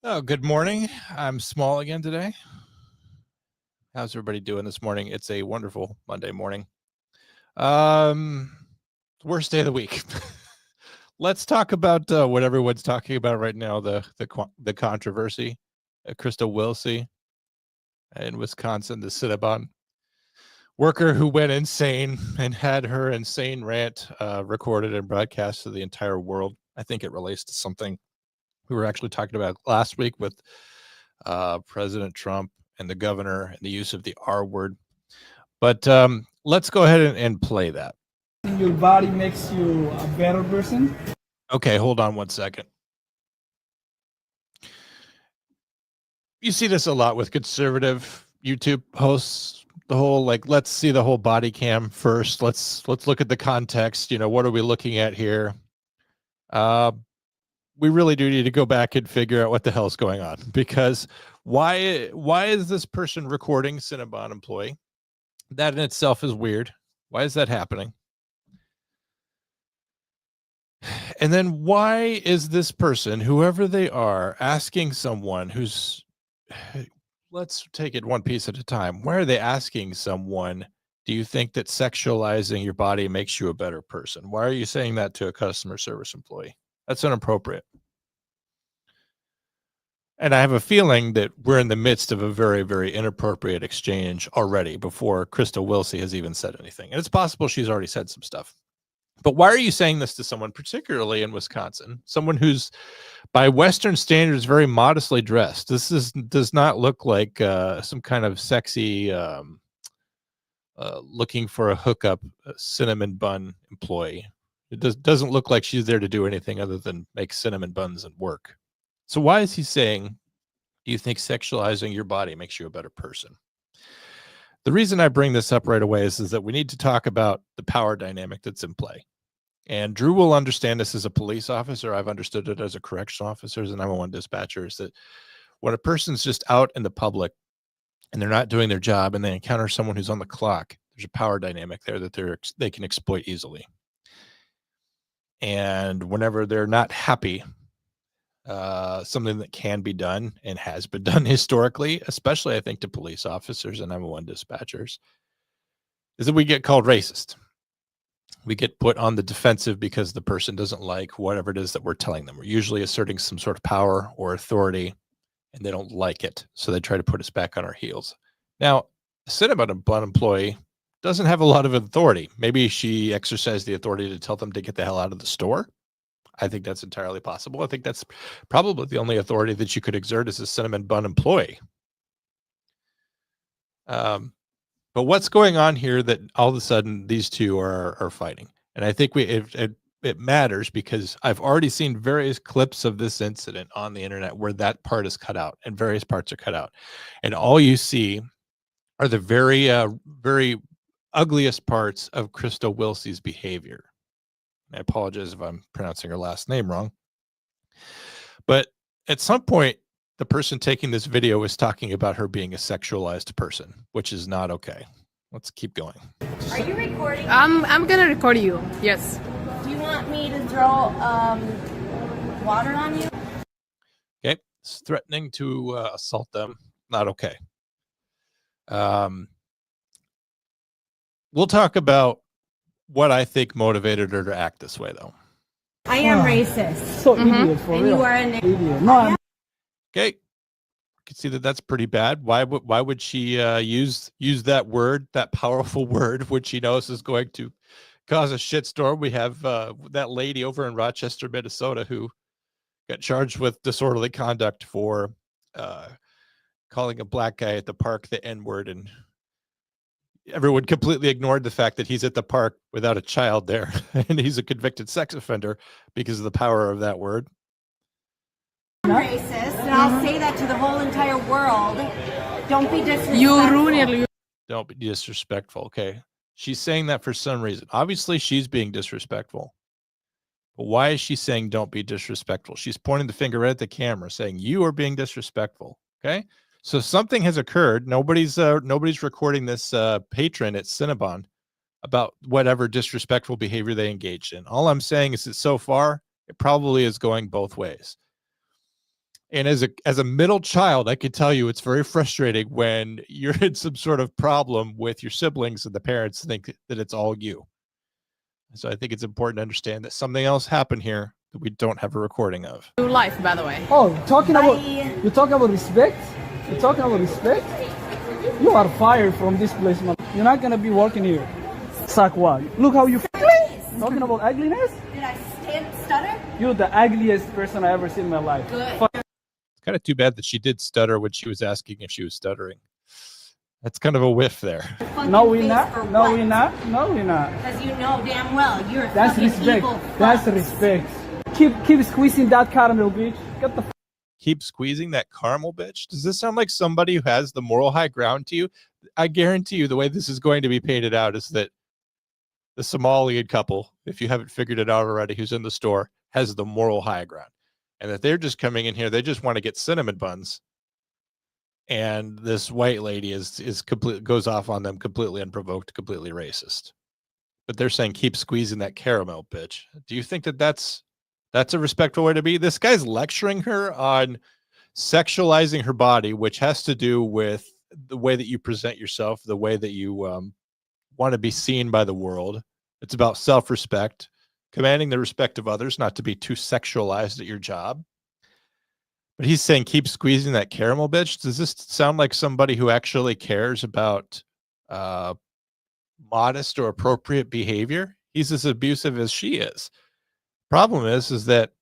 Oh, good morning. I'm small again today. How's everybody doing this morning? It's a wonderful Monday morning. Worst day of the week. Let's talk about what everyone's talking about right now, the controversy. Crystal Wilsey in Wisconsin, the Cinnabon worker who went insane and had her insane rant recorded and broadcast to the entire world. I think it relates to something we were actually talking about last week with President Trump and the governor and the use of the R word. But let's go ahead and play that. Your body makes you a better person. Okay, hold on one second. You see this a lot with conservative YouTube hosts. The whole let's see the whole body cam first. Let's look at the context. You know, what are we looking at here? We really do need to go back and figure out what the hell's going on, because why is this person recording Cinnabon employee? That in itself is weird. Why is that happening? And then why is this person, whoever they are, asking someone who's, let's take it one piece at a time. Why are they asking someone, do you think that sexualizing your body makes you a better person? Why are you saying that to a customer service employee? That's inappropriate. And I have a feeling that we're in the midst of a very, very inappropriate exchange already before Crystal Wilsey has even said anything. And it's possible she's already said some stuff. But why are you saying this to someone, particularly in Wisconsin, someone who's by Western standards very modestly dressed? This does not look like some kind of sexy looking for a hookup cinnamon bun employee. It doesn't look like she's there to do anything other than make cinnamon buns and work. So why is he saying, do you think sexualizing your body makes you a better person? The reason I bring this up right away is that we need to talk about the power dynamic that's in play. And Drew will understand this as a police officer. I've understood it as a correctional officer, as a 911 dispatcher, is that when a person's just out in the public and they're not doing their job and they encounter someone who's on the clock, there's a power dynamic there that they can exploit easily. And whenever they're not happy, something that can be done and has been done historically, especially I think to police officers and 911 dispatchers, is that we get called racist. We get put on the defensive because the person doesn't like whatever it is that we're telling them. We're usually asserting some sort of power or authority, and they don't like it, so they try to put us back on our heels. Now, a Cinnabon employee doesn't have a lot of authority. Maybe she exercised the authority to tell them to get the hell out of the store. I think that's entirely possible. I think that's probably the only authority that you could exert as a cinnamon bun employee. But what's going on here that all of a sudden these two are fighting? And I think it matters because I've already seen various clips of this incident on the internet where that part is cut out and various parts are cut out. And all you see are the very, very ugliest parts of Crystal Wilsey's behavior. I apologize if I'm pronouncing her last name wrong. But at some point, the person taking this video is talking about her being a sexualized person, which is not okay. Let's keep going. Are you recording? I'm gonna record you. Yes. Do you want me to throw water on you? Okay. It's threatening to assault them. Not okay. We'll talk about what I think motivated her to act this way, though. I am racist. So idiot for And real. you are an Idiot. No, Okay, you can see that that's pretty bad. Why would she use that word, that powerful word, which she knows is going to cause a shitstorm? We have that lady over in Rochester, Minnesota, who got charged with disorderly conduct for calling a black guy at the park the N-word, and everyone completely ignored the fact that he's at the park without a child there, and he's a convicted sex offender because of the power of that word. I'm racist, and I'll say that to the whole entire world. Don't be disrespectful. You ruin it. Don't be disrespectful. Okay. She's saying that for some reason. Obviously, she's being disrespectful. But why is she saying don't be disrespectful? She's pointing the finger right at the camera saying you are being disrespectful. Okay. So something has occurred. Nobody's recording this patron at Cinnabon about whatever disrespectful behavior they engaged in. All I'm saying is that so far, it probably is going both ways. And as a middle child, I could tell you it's very frustrating when you're in some sort of problem with your siblings and the parents think that it's all you. So I think it's important to understand that something else happened here that we don't have a recording of. New life, by the way. Oh, talking about Bye. you talking about respect? You talking about respect? You are fired from this place, man. You're not gonna be working here. Suck what? Look how you talking about ugliness? Did I stutter? You're the ugliest person I ever seen in my life. Good. It's kind of too bad that she did stutter when she was asking if she was stuttering. That's kind of a whiff there. No, we're not. No, we're not. No, we're not. Because you know damn well you're a That's fucking respect. evil That's fuck. respect. Keep squeezing that caramel, bitch. Get the Keep squeezing that caramel, bitch. Does this sound like somebody who has the moral high ground to you? I guarantee you the way this is going to be painted out is that the Somali couple, if you haven't figured it out already, who's in the store, has the moral high ground. And that they're just coming in here, they just want to get cinnamon buns. And this white lady is complete, goes off on them completely unprovoked, completely racist. But they're saying keep squeezing that caramel, bitch. Do you think that that's a respectful way to be? This guy's lecturing her on sexualizing her body, which has to do with the way that you present yourself, the way that you want to be seen by the world. It's about self-respect, commanding the respect of others, not to be too sexualized at your job. But he's saying, keep squeezing that caramel, bitch. Does this sound like somebody who actually cares about modest or appropriate behavior? He's as abusive as she is. Problem is that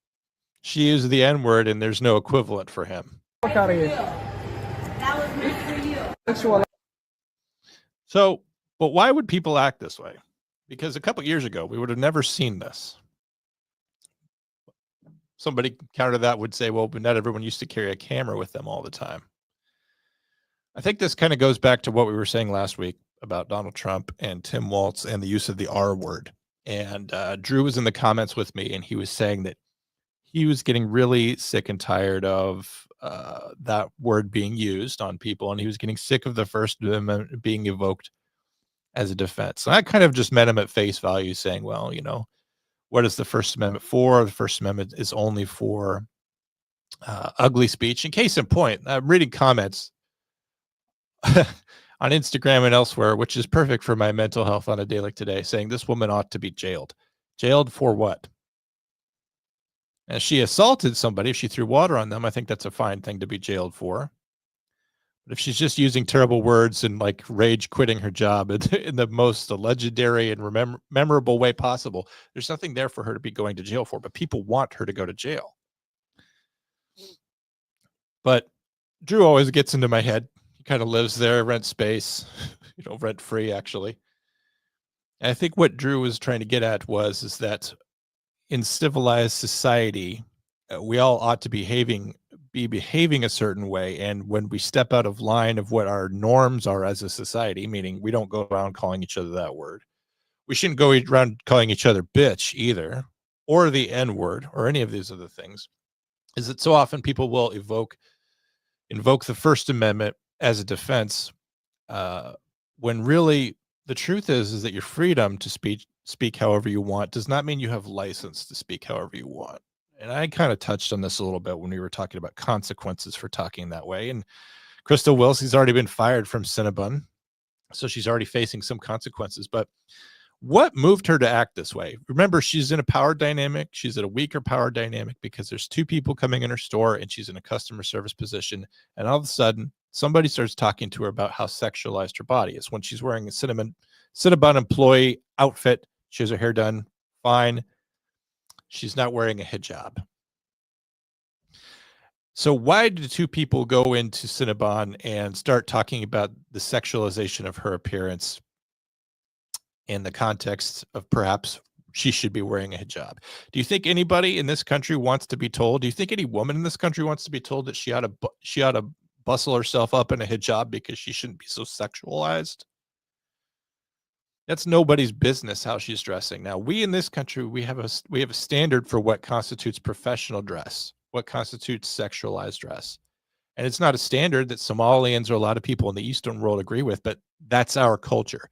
she used the N-word and there's no equivalent for him. fuck out of here. That was meant for you. Sexual. So, but why would people act this way? Because a couple years ago, we would have never seen this. Somebody counter that would say, well, but not everyone used to carry a camera with them all the time. I think this kind of goes back to what we were saying last week about Donald Trump and Tim Walz and the use of the R word. And Drew was in the comments with me, and he was saying that he was getting really sick and tired of that word being used on people, and he was getting sick of the First Amendment being evoked as a defense. And I kind of just met him at face value saying, well, you know, what is the First Amendment for? The First Amendment is only for ugly speech. In case in point, I'm reading comments on Instagram and elsewhere, which is perfect for my mental health on a day like today, saying this woman ought to be jailed. Jailed for what? And she assaulted somebody. If she threw water on them, I think that's a fine thing to be jailed for. But if she's just using terrible words and like rage quitting her job in the most legendary and memorable way possible, there's nothing there for her to be going to jail for. But people want her to go to jail. But Drew always gets into my head. He kind of lives there, rent space, rent free, actually. And I think what Drew was trying to get at is that in civilized society, we all ought to be behaving a certain way. And when we step out of line of what our norms are as a society, meaning we don't go around calling each other that word. We shouldn't go around calling each other bitch either, or the N word, or any of these other things. Is that so often people will invoke the First Amendment as a defense, when really the truth is that your freedom to speak however you want does not mean you have license to speak however you want. And I kind of touched on this a little bit when we were talking about consequences for talking that way. And Crystal Wilsey's already been fired from Cinnabon, so she's already facing some consequences. But what moved her to act this way? Remember, she's in a power dynamic. She's at a weaker power dynamic because there's two people coming in her store and she's in a customer service position. And all of a sudden, somebody starts talking to her about how sexualized her body is. When she's wearing a Cinnabon employee outfit, she has her hair done fine. She's not wearing a hijab. So why did two people go into Cinnabon and start talking about the sexualization of her appearance in the context of perhaps she should be wearing a hijab? Do you think anybody in this country wants to be told? Do you think any woman in this country wants to be told that she ought to bustle herself up in a hijab because she shouldn't be so sexualized? That's nobody's business how she's dressing. Now, we in this country, we have a standard for what constitutes professional dress, what constitutes sexualized dress. And it's not a standard that Somalians or a lot of people in the Eastern world agree with, but that's our culture.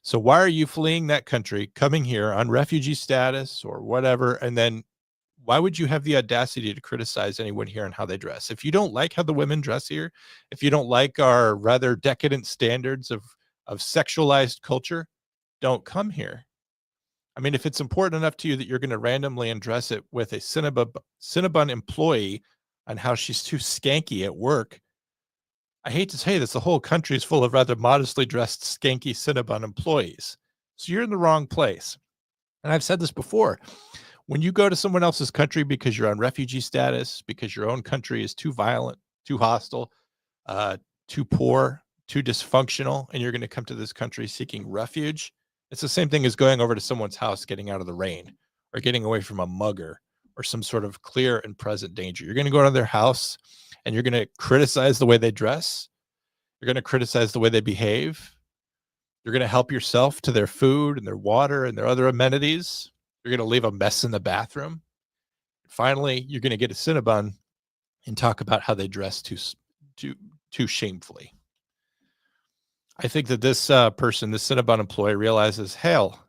So why are you fleeing that country, coming here on refugee status or whatever, and then Why would you have the audacity to criticize anyone here and how they dress? If you don't like how the women dress here, if you don't like our rather decadent standards of sexualized culture, don't come here. I mean, if it's important enough to you that you're going to randomly undress it with a Cinnabon employee on how she's too skanky at work, I hate to say this, the whole country is full of rather modestly dressed, skanky Cinnabon employees. So you're in the wrong place. And I've said this before. When you go to someone else's country because you're on refugee status, because your own country is too violent, too hostile, too poor, too dysfunctional, and you're going to come to this country seeking refuge, it's the same thing as going over to someone's house, getting out of the rain, or getting away from a mugger, or some sort of clear and present danger. You're going to go to their house, and you're going to criticize the way they dress. You're going to criticize the way they behave. You're going to help yourself to their food and their water and their other amenities. You're going to leave a mess in the bathroom. Finally, you're going to get a Cinnabon and talk about how they dress too shamefully. I think that this person, this Cinnabon employee, realizes, hell,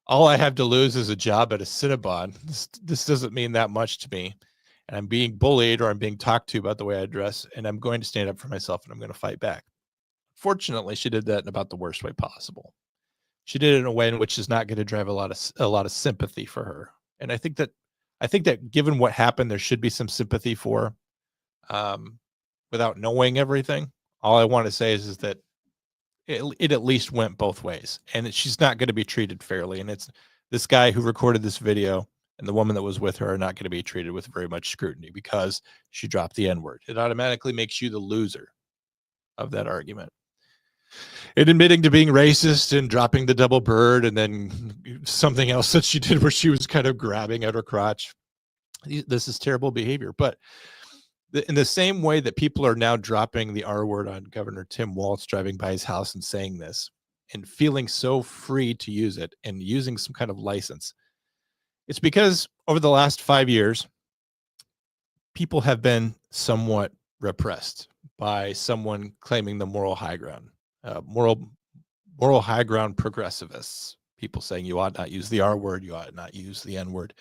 all I have to lose is a job at a Cinnabon. This doesn't mean that much to me. And I'm being bullied or I'm being talked to about the way I dress, and I'm going to stand up for myself and I'm going to fight back. Fortunately, she did that in about the worst way possible. She did it in a way in which is not going to drive a lot of sympathy for her. And I think that given what happened, there should be some sympathy for, without knowing everything. All I want to say is that it at least went both ways, and she's not going to be treated fairly. And it's this guy who recorded this video and the woman that was with her are not going to be treated with very much scrutiny because she dropped the N-word. It automatically makes you the loser of that argument. And admitting to being racist and dropping the double bird, and then something else that she did where she was kind of grabbing at her crotch. This is terrible behavior. But in the same way that people are now dropping the R word on Governor Tim Walz driving by his house and saying this and feeling so free to use it and using some kind of license, it's because over the last 5 years, people have been somewhat repressed by someone claiming the moral high ground. Moral high ground progressivists, people saying you ought not use the R word, you ought not use the N word.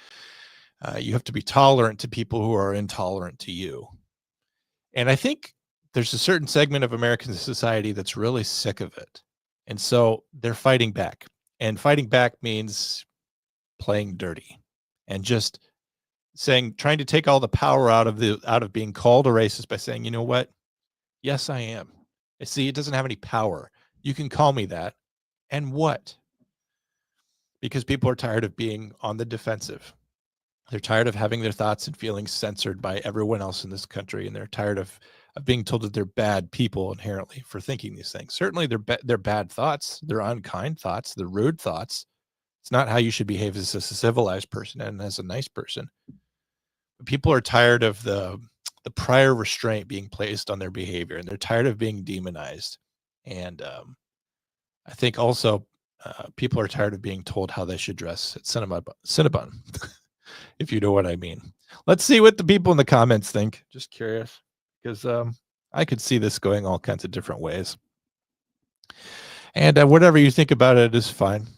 You have to be tolerant to people who are intolerant to you. And I think there's a certain segment of American society that's really sick of it. And so they're fighting back. And fighting back means playing dirty and just trying to take all the power out of being called a racist by saying, you know what? Yes, I am. See, it doesn't have any power. You can call me that. And what? Because people are tired of being on the defensive. They're tired of having their thoughts and feelings censored by everyone else in this country. And they're tired of being told that they're bad people inherently for thinking these things. Certainly they're bad thoughts. They're unkind thoughts. They're rude thoughts. It's not how you should behave as a civilized person and as a nice person. But people are tired of the prior restraint being placed on their behavior, and they're tired of being demonized. And I think also people are tired of being told how they should dress at Cinnabon, if you know what I mean. Let's see what the people in the comments think. Just curious, because I could see this going all kinds of different ways. And whatever you think about it is fine.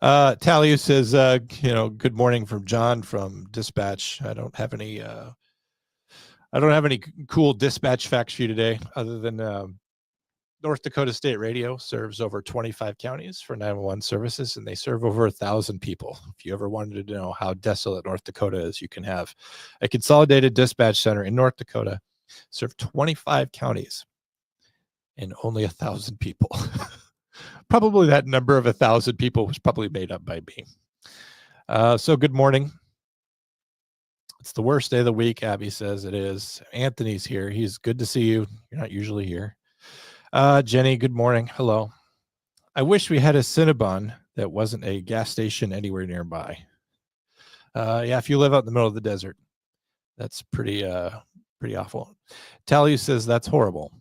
Talia says, good morning from John from Dispatch. I don't have any cool dispatch facts for you today, other than North Dakota State Radio serves over 25 counties for 911 services, and they serve over 1,000 people. If you ever wanted to know how desolate North Dakota is, you can have a consolidated dispatch center in North Dakota serve 25 counties and only 1,000 people. Probably that number of 1,000 people was probably made up by me. So good morning. It's the worst day of the week, Abby says it is. Anthony's here. He's good to see you. You're not usually here. Jenny, good morning. Hello. I wish we had a Cinnabon that wasn't a gas station anywhere nearby. Yeah, if you live out in the middle of the desert, that's pretty awful. Talia says that's horrible.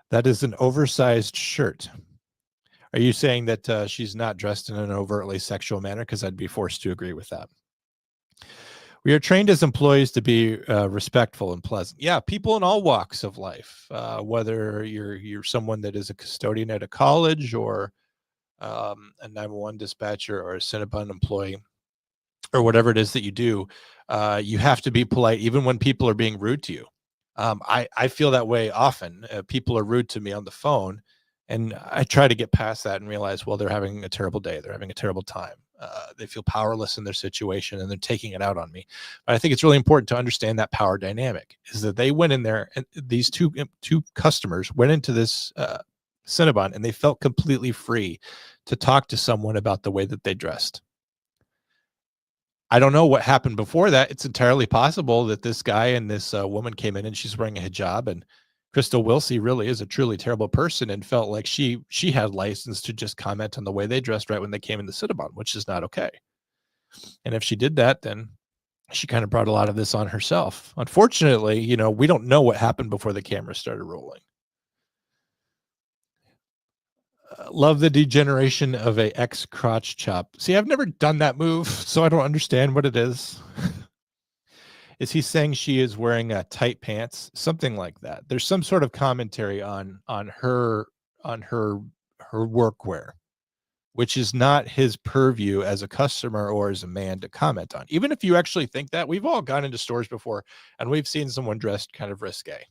That is an oversized shirt. Are you saying that she's not dressed in an overtly sexual manner? Because I'd be forced to agree with that. We are trained as employees to be respectful and pleasant. Yeah, people in all walks of life, whether you're someone that is a custodian at a college or a 911 dispatcher or a Cinnabon employee. or whatever it is that you do, you have to be polite even when people are being rude to you. I feel that way often. People are rude to me on the phone, and I try to get past that and realize, well, they're having a terrible day. They're having a terrible time. They feel powerless in their situation, and they're taking it out on me. But I think it's really important to understand that power dynamic is that they went in there, and these two customers went into this Cinnabon, and they felt completely free to talk to someone about the way that they dressed. I don't know what happened before that. It's entirely possible that this guy and this woman came in and she's wearing a hijab, and Crystal Wilsey really is a truly terrible person and felt like she had license to just comment on the way they dressed right when they came in the Cinnabon, which is not okay. And if she did that, then she kind of brought a lot of this on herself. Unfortunately, you know, we don't know what happened before the camera started rolling. Love the degeneration of a X crotch chop. See, I've never done that move, so I don't understand what it is. Is he saying she is wearing tight pants? Something like that. There's some sort of commentary on her workwear, which is not his purview as a customer or as a man to comment on. Even if you actually think that, we've all gone into stores before and we've seen someone dressed kind of risque.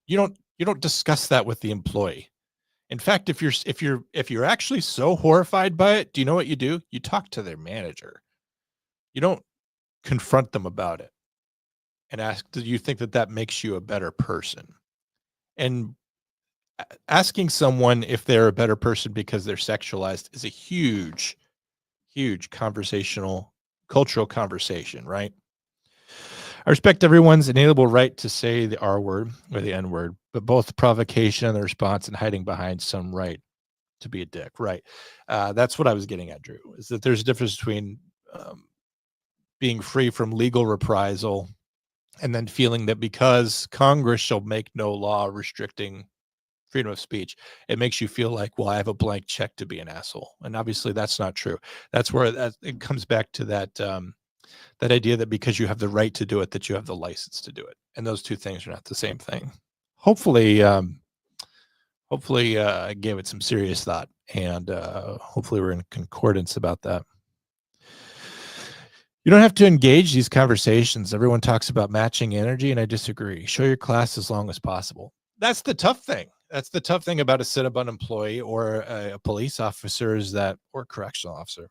You don't discuss that with the employee. In fact, if you're actually so horrified by it, do you know what you do? You talk to their manager. You don't confront them about it and ask, do you think that that makes you a better person? And asking someone if they're a better person because they're sexualized is a huge conversational, cultural conversation, right? I respect everyone's inalienable right to say the R word or the N word, but both the provocation and the response and hiding behind some right to be a dick, right? That's what I was getting at, Drew, is that there's a difference between being free from legal reprisal and then feeling that because Congress shall make no law restricting freedom of speech, it makes you feel like, well, I have a blank check to be an asshole. And obviously that's not true. That's where it comes back to that that idea that because you have the right to do it, that you have the license to do it. And those two things are not the same thing. Hopefully I gave it some serious thought, and hopefully we're in concordance about that. You don't have to engage these conversations. Everyone talks about matching energy, and I disagree. Show your class as long as possible. That's the tough thing. That's the tough thing about a Cinnabon employee or a police officer or correctional officer,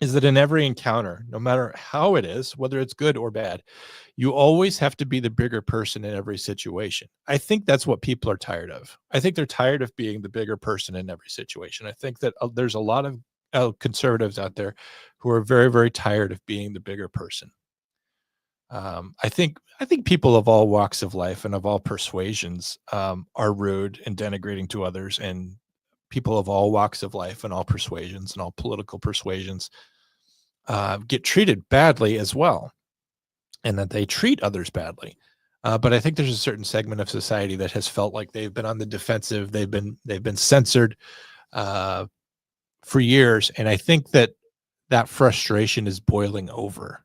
is that in every encounter, no matter how it is, whether it's good or bad, you always have to be the bigger person in every situation. I think that's what people are tired of. I think they're tired of being the bigger person in every situation. I think that there's a lot of conservatives out there who are very, very tired of being the bigger person. I think people of all walks of life and of all persuasions are rude and denigrating to others, and people of all walks of life and all persuasions and all political persuasions get treated badly as well, and that they treat others badly. But I think there's a certain segment of society that has felt like they've been on the defensive. They've been censored for years, and I think that frustration is boiling over.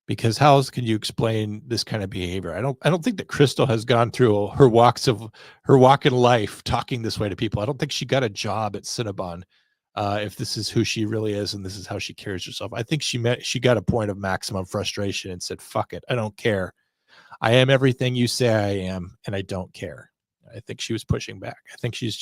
Because how else can you explain this kind of behavior? I don't think that Crystal has gone through her walk in life talking this way to people. I don't think she got a job at Cinnabon if this is who she really is and this is how she carries herself. I think she got a point of maximum frustration and said, "Fuck it, I don't care. I am everything you say I am, and I don't care." I think she was pushing back. I think she's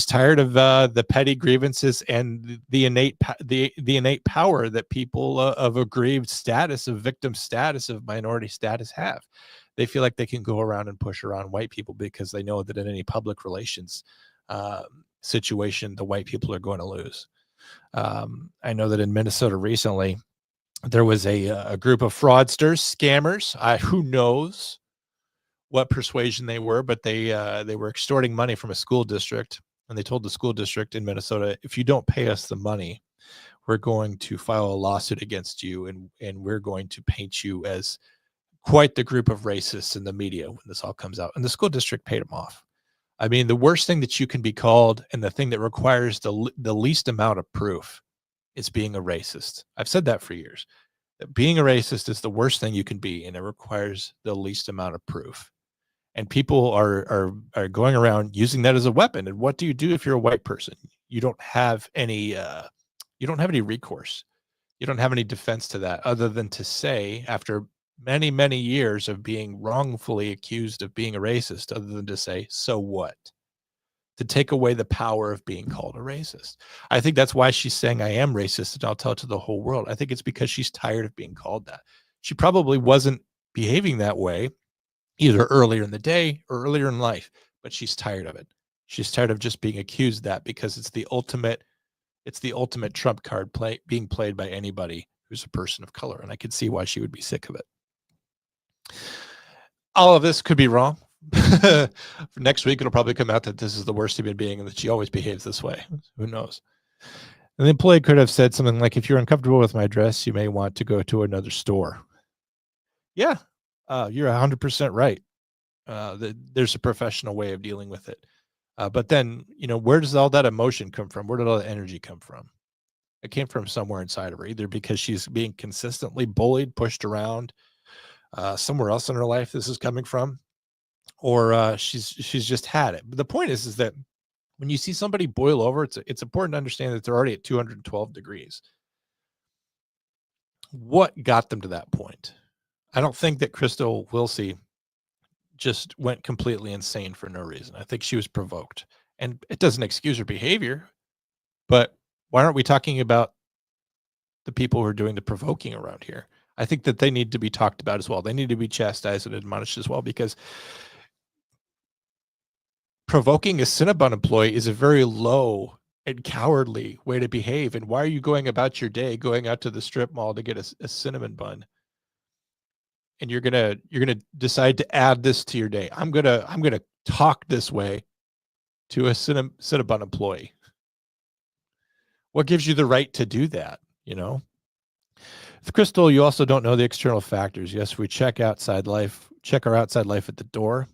tired of the petty grievances and the innate power that people of aggrieved status, of victim status, of minority status have. They feel like they can go around and push around white people because they know that in any public relations situation, the white people are going to lose. I know that in Minnesota recently, there was a group of fraudsters, scammers. Who knows what persuasion they were, but they were extorting money from a school district, and they told the school district in Minnesota, if you don't pay us the money, we're going to file a lawsuit against you, and we're going to paint you as quite the group of racists in the media when this all comes out. And the school district paid them off. I mean, the worst thing that you can be called, and the thing that requires the least amount of proof, is being a racist. I've said that for years. Being a racist is the worst thing you can be, and it requires the least amount of proof. And people are going around using that as a weapon. And what do you do if you're a white person? You don't have any You don't have any recourse. You don't have any defense to that other than to say, after many, many years of being wrongfully accused of being a racist, other than to say, so what? To take away the power of being called a racist. I think that's why she's saying I am racist, and I'll tell it to the whole world. I think it's because she's tired of being called that. She probably wasn't behaving that way either earlier in the day or earlier in life, but she's tired of it. She's tired of just being accused that, because it's the ultimate trump card being played by anybody who's a person of color. And I could see why she would be sick of it. All of this could be wrong. For next week, it'll probably come out that this is the worst human being and that she always behaves this way. Who knows? And the employee could have said something like, if you're uncomfortable with my dress, you may want to go to another store. Yeah, you're 100% right. There's a professional way of dealing with it. But then, where does all that emotion come from? Where did all that energy come from? It came from somewhere inside of her, either because she's being consistently bullied, pushed around, somewhere else in her life this is coming from, or she's just had it. But the point is that when you see somebody boil over, it's important to understand that they're already at 212 degrees. What got them to that point? I don't think that Crystal Wilsey just went completely insane for no reason. I think she was provoked, and it doesn't excuse her behavior, but why aren't we talking about the people who are doing the provoking around here? I think that they need to be talked about as well. They need to be chastised and admonished as well, because provoking a Cinnabon employee is a very low and cowardly way to behave. And why are you going about your day, going out to the strip mall to get a cinnamon bun? And you're gonna decide to add this to your day. I'm gonna talk this way to a Cinnabon employee. What gives you the right to do that? With Crystal, you also don't know the external factors. Yes, we check our outside life at the door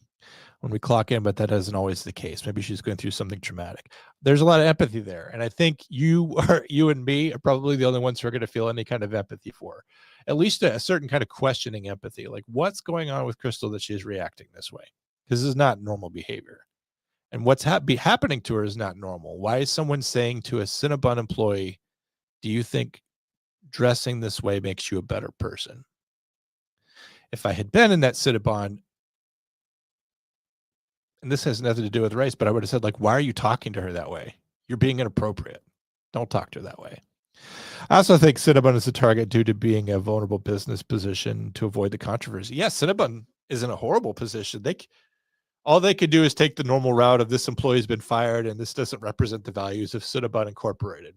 when we clock in, but that isn't always the case. Maybe she's going through something traumatic. There's a lot of empathy there, and I think you and me are probably the only ones who are going to feel any kind of empathy for her. At least a certain kind of questioning empathy, like what's going on with Crystal that she's reacting this way? Because this is not normal behavior, and what's happening to her is not normal. Why is someone saying to a Cinnabon employee, "Do you think dressing this way makes you a better person?" If I had been in that Cinnabon, and this has nothing to do with race, but I would have said, why are you talking to her that way? You're being inappropriate. Don't talk to her that way. I also think Cinnabon is a target due to being a vulnerable business position to avoid the controversy. Yes, Cinnabon is in a horrible position. All they could do is take the normal route of this employee's been fired and this doesn't represent the values of Cinnabon Incorporated.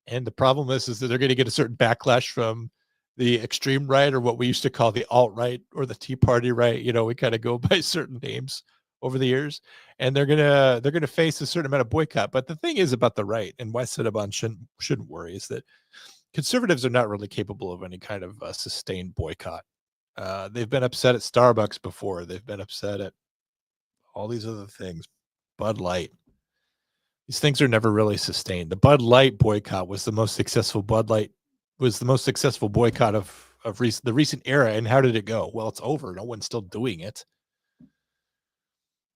And the problem is that they're going to get a certain backlash from the extreme right, or what we used to call the alt-right or the Tea Party right. We kind of go by certain names over the years, and they're gonna face a certain amount of boycott. But the thing is about the right, and why Cinnabon shouldn't worry, is that conservatives are not really capable of any kind of sustained boycott. They've been upset at Starbucks before. They've been upset at all these other things, Bud Light. These things are never really sustained. The Bud Light boycott was the most successful. Boycott of the recent era. And how did it go? Well, it's over. No one's still doing it.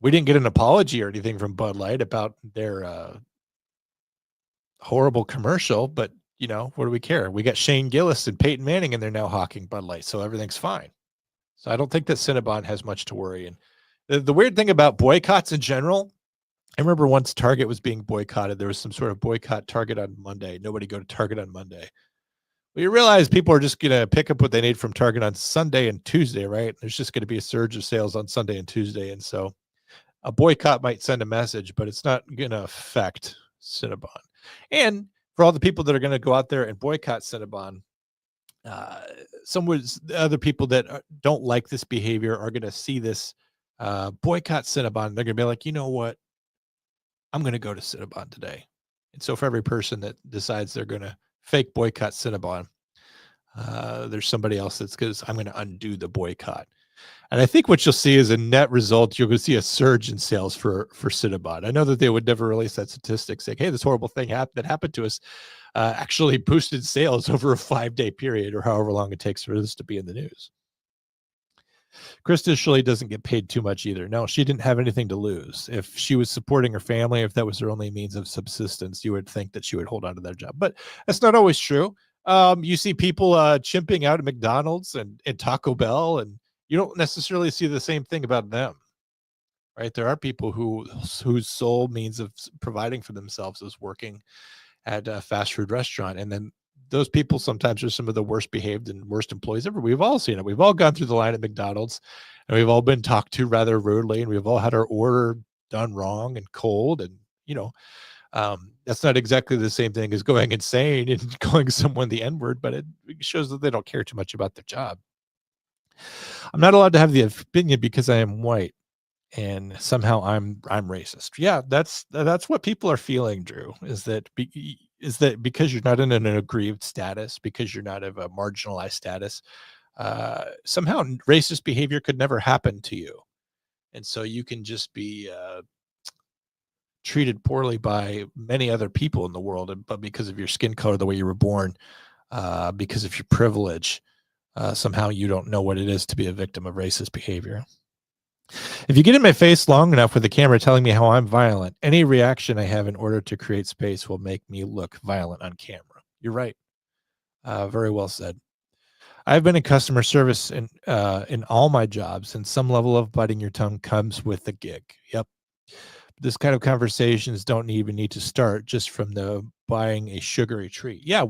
We didn't get an apology or anything from Bud Light about their horrible commercial, but what do we care? We got Shane Gillis and Peyton Manning, and they're now hawking Bud Light, so everything's fine. So I don't think that Cinnabon has much to worry. And the weird thing about boycotts in general, I remember once Target was being boycotted. There was some sort of boycott Target on Monday. Nobody go to Target on Monday. Well, you realize people are just going to pick up what they need from Target on Sunday and Tuesday, right? There's just going to be a surge of sales on Sunday and Tuesday. And so a boycott might send a message, but it's not going to affect Cinnabon. And for all the people that are going to go out there and boycott Cinnabon, other people that don't like this behavior are going to see this boycott Cinnabon. They're going to be like, you know what? I'm going to go to Cinnabon today. And so for every person that decides they're going to fake boycott Cinnabon, there's somebody else that's going to, I'm going to undo the boycott. And I think what you'll see is a net result, you're going to see a surge in sales for Cinnabon. I know that they would never release that statistic saying, hey, this horrible thing that happened to us actually boosted sales over a 5-day period, or however long it takes for this to be in the news. Krista surely doesn't get paid too much either. No, she didn't have anything to lose. If she was supporting her family, if that was her only means of subsistence, you would think that she would hold on to that job. But that's not always true. You see people chimping out at McDonald's and Taco Bell, and you don't necessarily see the same thing about them, right? There are people whose sole means of providing for themselves is working at a fast food restaurant, and then those people sometimes are some of the worst behaved and worst employees ever. We've all seen it. We've all gone through the line at McDonald's, and we've all been talked to rather rudely, and we've all had our order done wrong and cold, and that's not exactly the same thing as going insane and calling someone the N-word, but it shows that they don't care too much about their job. I'm not allowed to have the opinion because I am white, and somehow I'm racist. Yeah, that's what people are feeling, Drew, is that because you're not in an aggrieved status, because you're not of a marginalized status, somehow racist behavior could never happen to you. And so you can just be treated poorly by many other people in the world, but because of your skin color, the way you were born, because of your privilege, somehow you don't know what it is to be a victim of racist behavior. If you get in my face long enough with the camera telling me how I'm violent, any reaction I have in order to create space will make me look violent on camera. You're right. Very well said. I've been in customer service in all my jobs, and some level of biting your tongue comes with the gig. Yep. This kind of conversations don't even need to start just from the buying a sugary treat. Yeah.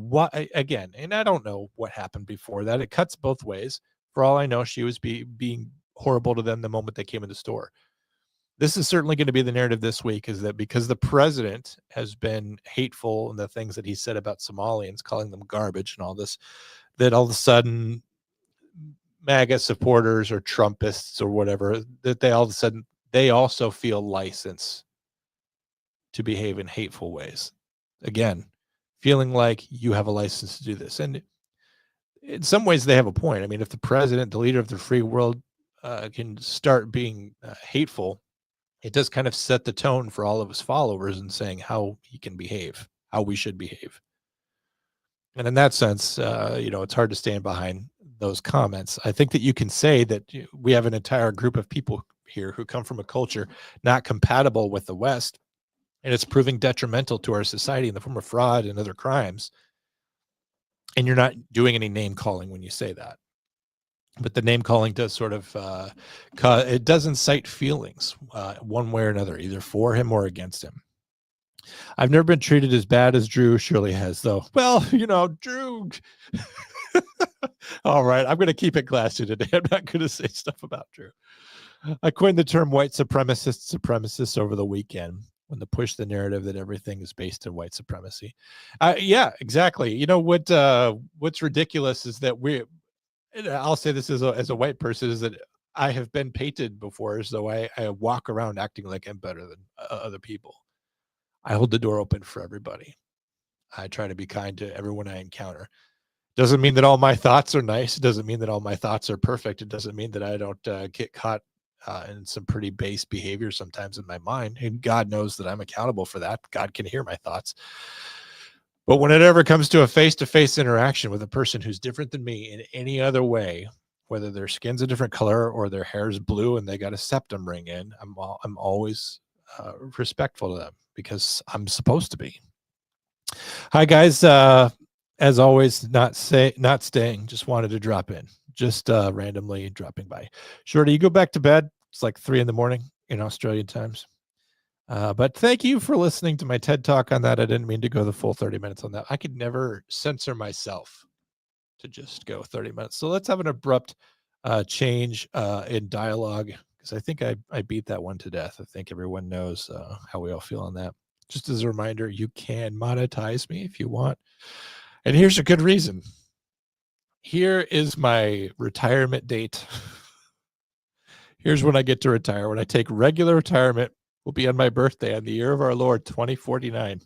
Again, and I don't know what happened before that. It cuts both ways. For all I know, she was being horrible to them the moment they came in the store. This is certainly going to be the narrative this week, is that because the president has been hateful in the things that he said about Somalians, calling them garbage and all this, that all of a sudden MAGA supporters or Trumpists or whatever, that they all of a sudden, they also feel license to behave in hateful ways. Again, feeling like you have a license to do this. And in some ways they have a point. I mean, if the president, the leader of the free world, can start being hateful, it does kind of set the tone for all of his followers and saying how he can behave, how we should behave. And in that sense, it's hard to stand behind those comments. I think that you can say that we have an entire group of people here who come from a culture not compatible with the West, and it's proving detrimental to our society in the form of fraud and other crimes. And you're not doing any name calling when you say that. But the name calling does sort of, it does incite feelings one way or another, either for him or against him. I've never been treated as bad as Drew surely has, though. Well, Drew. All right, I'm going to keep it classy today. I'm not going to say stuff about Drew. I coined the term white supremacists over the weekend when they push the narrative that everything is based in white supremacy. Yeah, exactly. You know what's ridiculous is that I'll say this as a white person, is that I have been painted before as though I walk around acting like I'm better than other people. I hold the door open for everybody. I try to be kind to everyone I encounter. Doesn't mean that all my thoughts are nice. It doesn't mean that all my thoughts are perfect. It doesn't mean that I don't get caught in some pretty base behavior sometimes in my mind. And God knows that I'm accountable for that. God can hear my thoughts. But when it ever comes to a face-to-face interaction with a person who's different than me in any other way, whether their skin's a different color or their hair's blue and they got a septum ring in, I'm always respectful to them because I'm supposed to be. Hi guys, as always, not staying. Just wanted to drop in, just randomly dropping by. Shorty, you go back to bed. It's like 3 a.m. in Australian times. But thank you for listening to my TED Talk on that. I didn't mean to go the full 30 minutes on that. I could never censor myself to just go 30 minutes. So let's have an abrupt change in dialogue, because I think I beat that one to death. I think everyone knows how we all feel on that. Just as a reminder, you can monetize me if you want. And here's a good reason. Here is my retirement date. Here's when I get to retire. When I take regular retirement, will be on my birthday on the year of our Lord, 2049.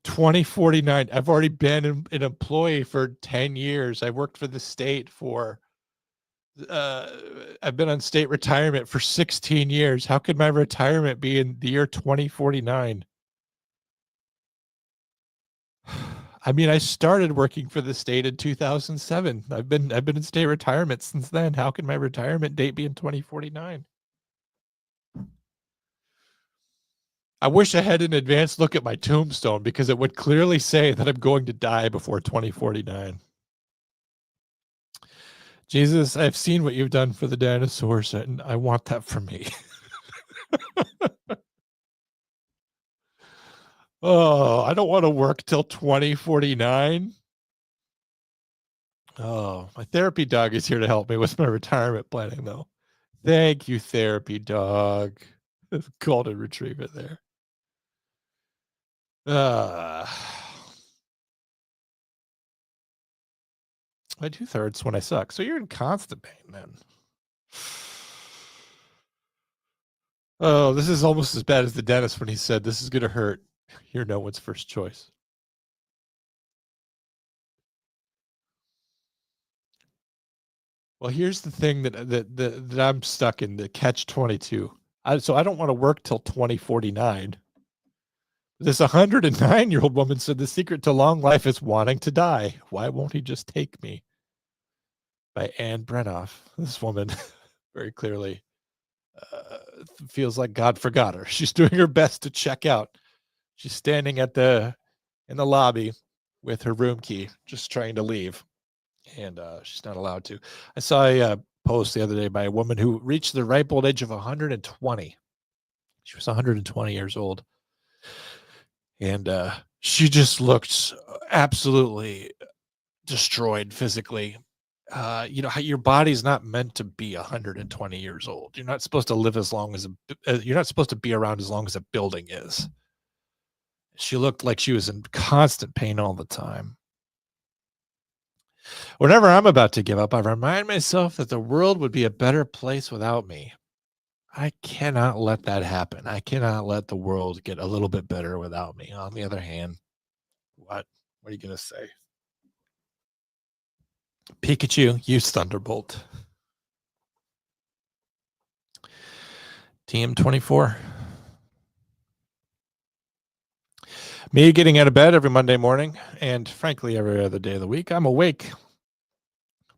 2049. I've already been an employee for 10 years. I worked for the state for, I've been on state retirement for 16 years. How could my retirement be in the year 2049? I mean, I started working for the state in 2007. I've been in state retirement since then. How can my retirement date be in 2049? I wish I had an advanced look at my tombstone because it would clearly say that I'm going to die before 2049. Jesus, I've seen what you've done for the dinosaurs, and I want that for me. Oh, I don't want to work till 2049. Oh, my therapy dog is here to help me with my retirement planning, though. Thank you, therapy dog. Golden retriever there. I do thirds when I suck. So you're in constant pain, then. Oh, this is almost as bad as the dentist when he said, "This is going to hurt." You're no one's first choice. Well, here's the thing that I'm stuck in, the catch-22. So I don't want to work till 2049. This 109-year-old woman said the secret to long life is wanting to die. Why won't he just take me? By Anne Brenoff. This woman very clearly feels like God forgot her. She's doing her best to check out. She's standing in the lobby with her room key, just trying to leave. And she's not allowed to. I saw a post the other day by a woman who reached the ripe old age of 120. She was 120 years old. And she just looked absolutely destroyed physically. You know, your body's not meant to be 120 years old. You're not supposed to live as long as you're not supposed to be around as long as a building is. She looked like she was in constant pain all the time. Whenever I'm about to give up, I remind myself that the world would be a better place without me. I cannot let that happen. I cannot let the world get a little bit better without me. On the other hand, what are you going to say? Pikachu, use Thunderbolt. TM24. Me getting out of bed every Monday morning, and frankly, every other day of the week, I'm awake.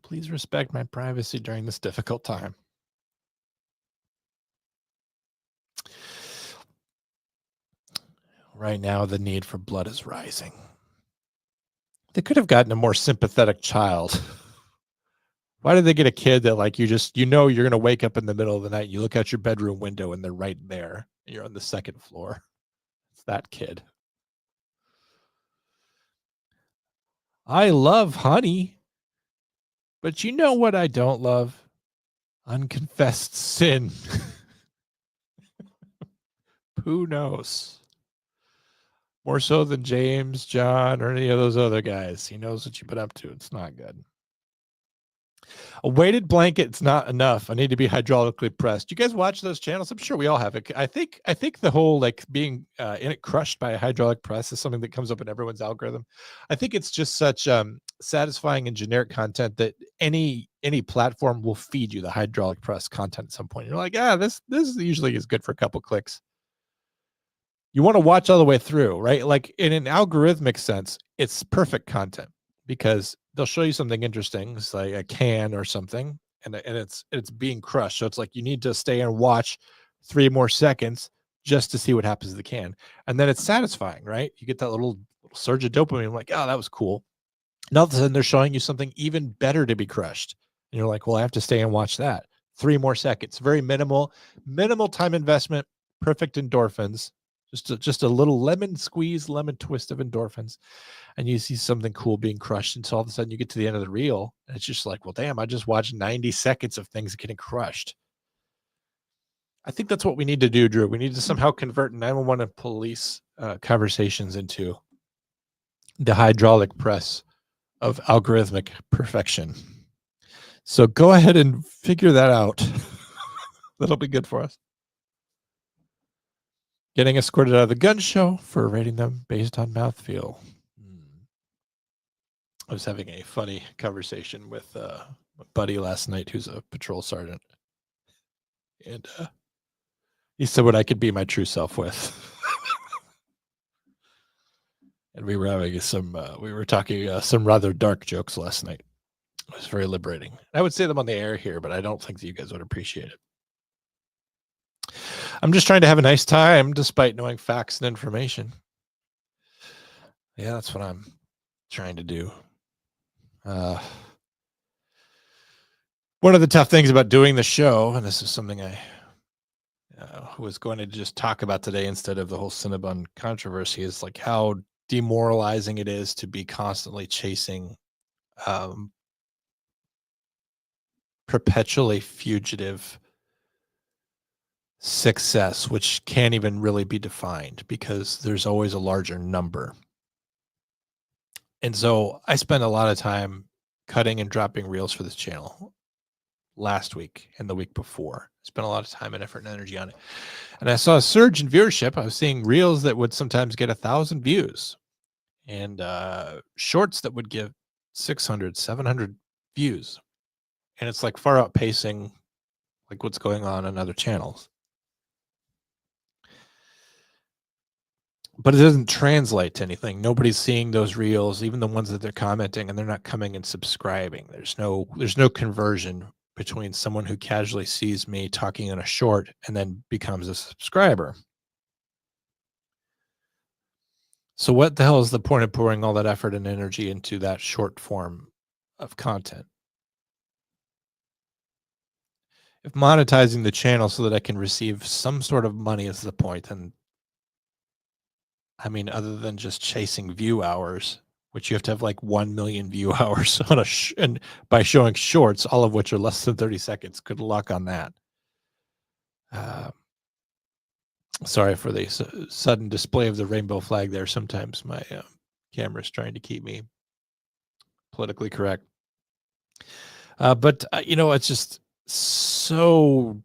Please respect my privacy during this difficult time. Right now, the need for blood is rising. They could have gotten a more sympathetic child. Why did they get a kid that, like, you know you're going to wake up in the middle of the night, you look out your bedroom window and they're right there, and you're on the second floor? It's that kid. I love honey, but you know what I don't love? Unconfessed sin. Who knows? More so than James, John, or any of those other guys. He knows what you've been up to. It's not good. A weighted blanket, it's not enough. I need to be hydraulically pressed. You guys watch those channels? I'm sure we all have it. I think the whole, like, being in it crushed by a hydraulic press is something that comes up in everyone's algorithm. I think it's just such satisfying and generic content that any platform will feed you the hydraulic press content at some point. You're like, this usually is good for a couple clicks. You want to watch all the way through, right? Like, in an algorithmic sense, it's perfect content because they'll show you something interesting. It's like a can or something, and it's being crushed. So it's like you need to stay and watch 3 more seconds just to see what happens to the can. And then it's satisfying, right? You get that little surge of dopamine. Like, oh, that was cool. And all of a sudden they're showing you something even better to be crushed. And you're like, well, I have to stay and watch that. 3 more seconds. Very minimal time investment, perfect endorphins. Just a little lemon squeeze, lemon twist of endorphins, and you see something cool being crushed. And so all of a sudden you get to the end of the reel, and it's just like, well, damn, I just watched 90 seconds of things getting crushed. I think that's what we need to do, Drew. We need to somehow convert 911 and police conversations into the hydraulic press of algorithmic perfection. So go ahead and figure that out. That'll be good for us. Getting escorted out of the gun show for rating them based on mouthfeel. I was having a funny conversation with a buddy last night who's a patrol sergeant. And he said what I could be my true self with. And we were having we were talking some rather dark jokes last night. It was very liberating. I would say them on the air here, but I don't think that you guys would appreciate it. I'm just trying to have a nice time despite knowing facts and information. Yeah, that's what I'm trying to do. One of the tough things about doing the show, and this is something I was going to just talk about today instead of the whole Cinnabon controversy, is like how demoralizing it is to be constantly chasing perpetually fugitive success, which can't even really be defined because there's always a larger number. And so I spent a lot of time cutting and dropping reels for this channel last week and the week before. I spent a lot of time and effort and energy on it. And I saw a surge in viewership. I was seeing reels that would sometimes get 1,000 views and shorts that would give 600, 700 views. And it's like far outpacing like what's going on other channels. But it doesn't translate to anything. Nobody's seeing those reels, even the ones that they're commenting, and they're not coming and subscribing. There's no conversion between someone who casually sees me talking in a short and then becomes a subscriber. So what the hell is the point of pouring all that effort and energy into that short form of content? If monetizing the channel so that I can receive some sort of money is the point, then I mean, other than just chasing view hours, which you have to have like 1 million view hours on and by showing shorts, all of which are less than 30 seconds. Good luck on that. Sorry for the sudden display of the rainbow flag there. Sometimes my camera is trying to keep me politically correct. But it's just so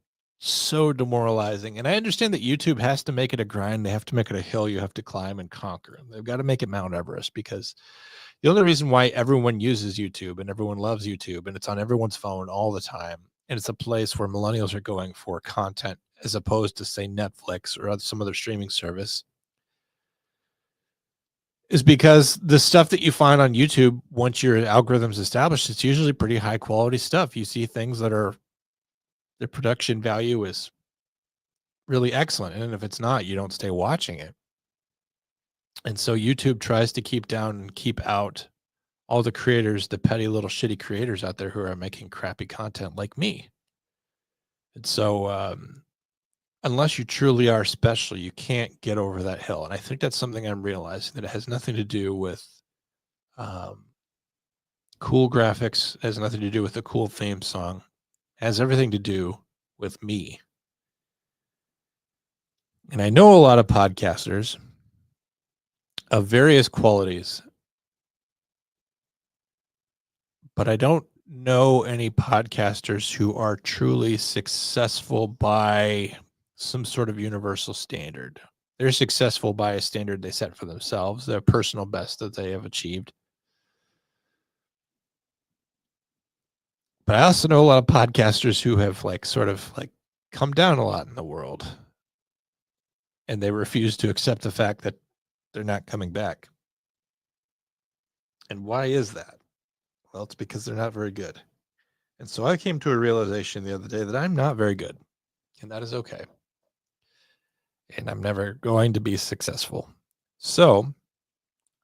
demoralizing. And I understand that YouTube has to make it a grind. They have to make it a hill you have to climb and conquer. They've got to make it Mount Everest, because the only reason why everyone uses YouTube and everyone loves YouTube and it's on everyone's phone all the time, and it's a place where millennials are going for content as opposed to, say, Netflix or some other streaming service, is because the stuff that you find on YouTube, once your algorithm's established, it's usually pretty high quality stuff. You see things that are, the production value is really excellent. And if it's not, you don't stay watching it. And so YouTube tries to keep down and keep out all the creators, the petty little shitty creators out there who are making crappy content like me. And so unless you truly are special, you can't get over that hill. And I think that's something I'm realizing, that it has nothing to do with cool graphics. It has nothing to do with a cool theme song. It has everything to do with me. And I know a lot of podcasters of various qualities, but I don't know any podcasters who are truly successful by some sort of universal standard. They're successful by a standard they set for themselves, their personal best that they have achieved. But I also know a lot of podcasters who have sort of come down a lot in the world, and they refuse to accept the fact that they're not coming back. And why is that? Well, it's because they're not very good. And so I came to a realization the other day that I'm not very good, and that is okay. And I'm never going to be successful. So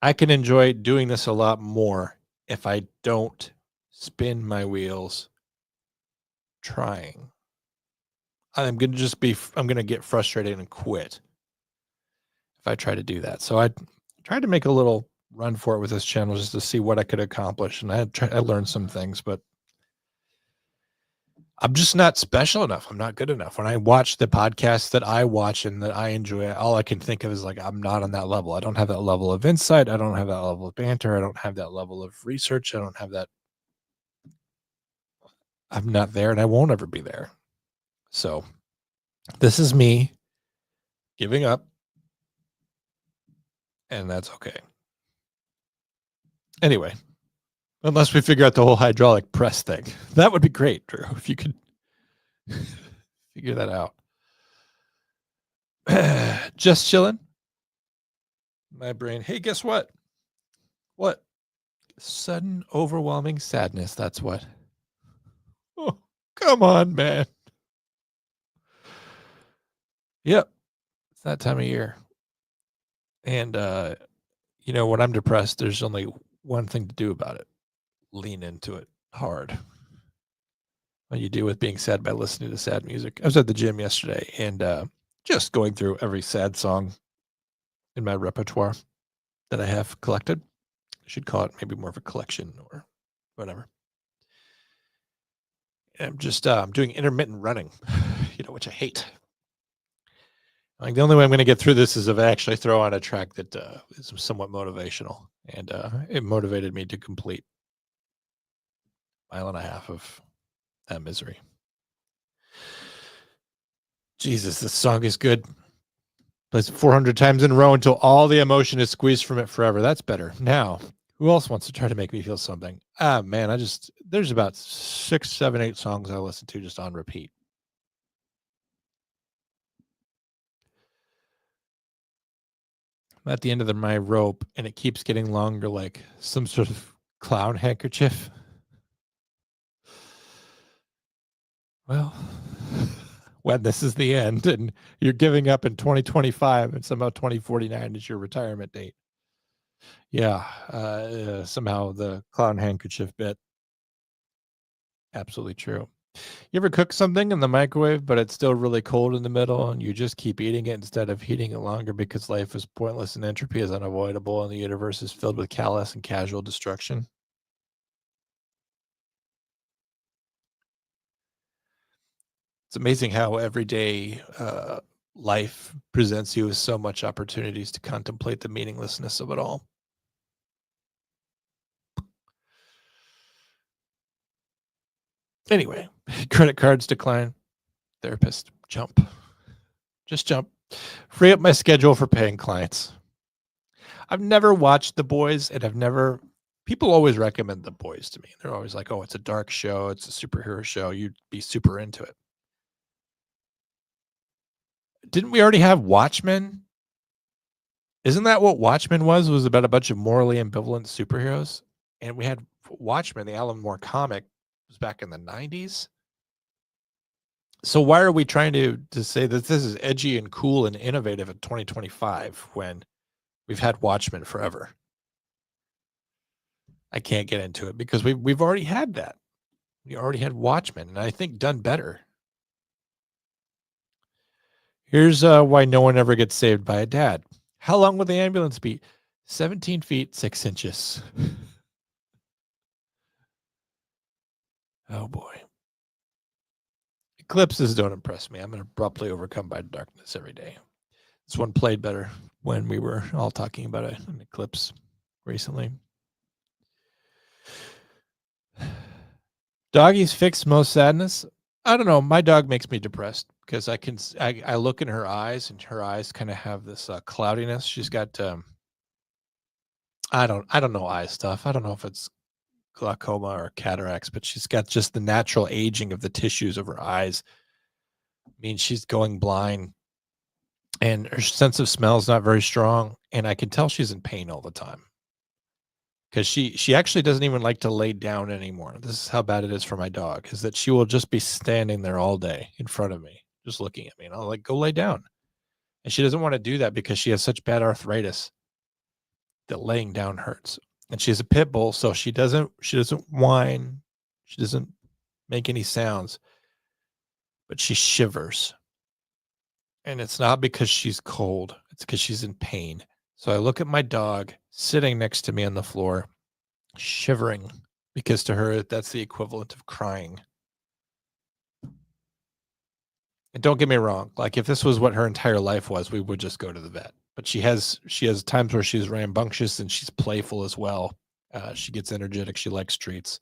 I can enjoy doing this a lot more if I don't spin my wheels trying. I'm going to get frustrated and quit if I try to do that. So I tried to make a little run for it with this channel just to see what I could accomplish. And I learned some things, but I'm just not special enough. I'm not good enough. When I watch the podcasts that I watch and that I enjoy, all I can think of is I'm not on that level. I don't have that level of insight. I don't have that level of banter. I don't have that level of research. I don't have that. I'm not there, and I won't ever be there. So this is me giving up, and that's okay. Anyway, unless we figure out the whole hydraulic press thing. That would be great, Drew, if you could figure that out. Just chilling. My brain, hey, guess what? What? Sudden, overwhelming sadness. That's what. Oh, come on, man. Yep. It's that time of year. And, when I'm depressed, there's only one thing to do about it. Lean into it hard. What you do with being sad by listening to sad music. I was at the gym yesterday and just going through every sad song in my repertoire that I have collected. I should call it maybe more of a collection or whatever. And I'm just doing intermittent running, which I hate. Like the only way I'm going to get through this is if I actually throw on a track that is somewhat motivational, and it motivated me to complete a mile and a half of that misery. Jesus, this song is good. Plays 400 times in a row until all the emotion is squeezed from it forever. That's better. Now, who else wants to try to make me feel something? Man, there's about 6, 7, 8 songs I listen to just on repeat. I'm at the end of my rope and it keeps getting longer, like some sort of clown handkerchief. Well, when this is the end and you're giving up in 2025 and somehow 2049 is your retirement date. Yeah, somehow the clown handkerchief bit. Absolutely true. You ever cook something in the microwave, but it's still really cold in the middle and you just keep eating it instead of heating it longer because life is pointless and entropy is unavoidable and the universe is filled with callous and casual destruction? It's amazing how everyday life presents you with so much opportunities to contemplate the meaninglessness of it all. Anyway, credit cards decline. Therapist, jump. Just jump. Free up my schedule for paying clients. I've never watched The Boys, and people always recommend The Boys to me. They're always like, oh, it's a dark show. It's a superhero show. You'd be super into it. Didn't we already have Watchmen? Isn't that what Watchmen was? Was about a bunch of morally ambivalent superheroes? And we had Watchmen, the Alan Moore comic, was back in the 90s. So why are we trying to say that this is edgy and cool and innovative in 2025 when we've had Watchmen forever? I can't get into it because we've already had that. We already had Watchmen, and I think done better. Here's why no one ever gets saved by a dad. How long will the ambulance be? 17 feet, 6 inches. Oh, boy. Eclipses don't impress me. I'm abruptly overcome by darkness every day. This one played better when we were all talking about an eclipse recently. Doggies fix most sadness. I don't know. My dog makes me depressed because I look in her eyes and her eyes kind of have this cloudiness. She's got I don't know eye stuff. I don't know if it's glaucoma or cataracts, but she's got just the natural aging of the tissues of her eyes. I mean, she's going blind and her sense of smell is not very strong. And I can tell she's in pain all the time because she actually doesn't even like to lay down anymore. This is how bad it is for my dog, is that she will just be standing there all day in front of me, just looking at me. And I'll like, go lay down. And she doesn't want to do that because she has such bad arthritis that laying down hurts. And she's a pit bull, so she doesn't whine. She doesn't make any sounds, but she shivers. And it's not because she's cold. It's because she's in pain. So I look at my dog sitting next to me on the floor, shivering, because to her, that's the equivalent of crying. And don't get me wrong. Like if this was what her entire life was, we would just go to the vet. But she has times where she's rambunctious and she's playful as well. She gets energetic. She likes treats.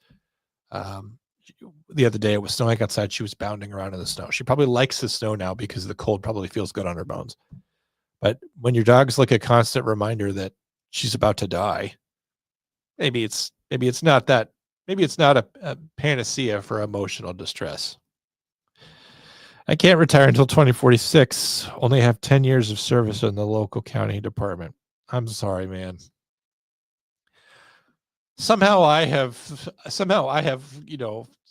The other day it was snowing outside. She was bounding around in the snow. She probably likes the snow now because the cold probably feels good on her bones. But when your dog's like a constant reminder that she's about to die, maybe it's not a panacea for emotional distress. I can't retire until 2046. Only have 10 years of service in the local county department. I'm sorry, man. Somehow I have,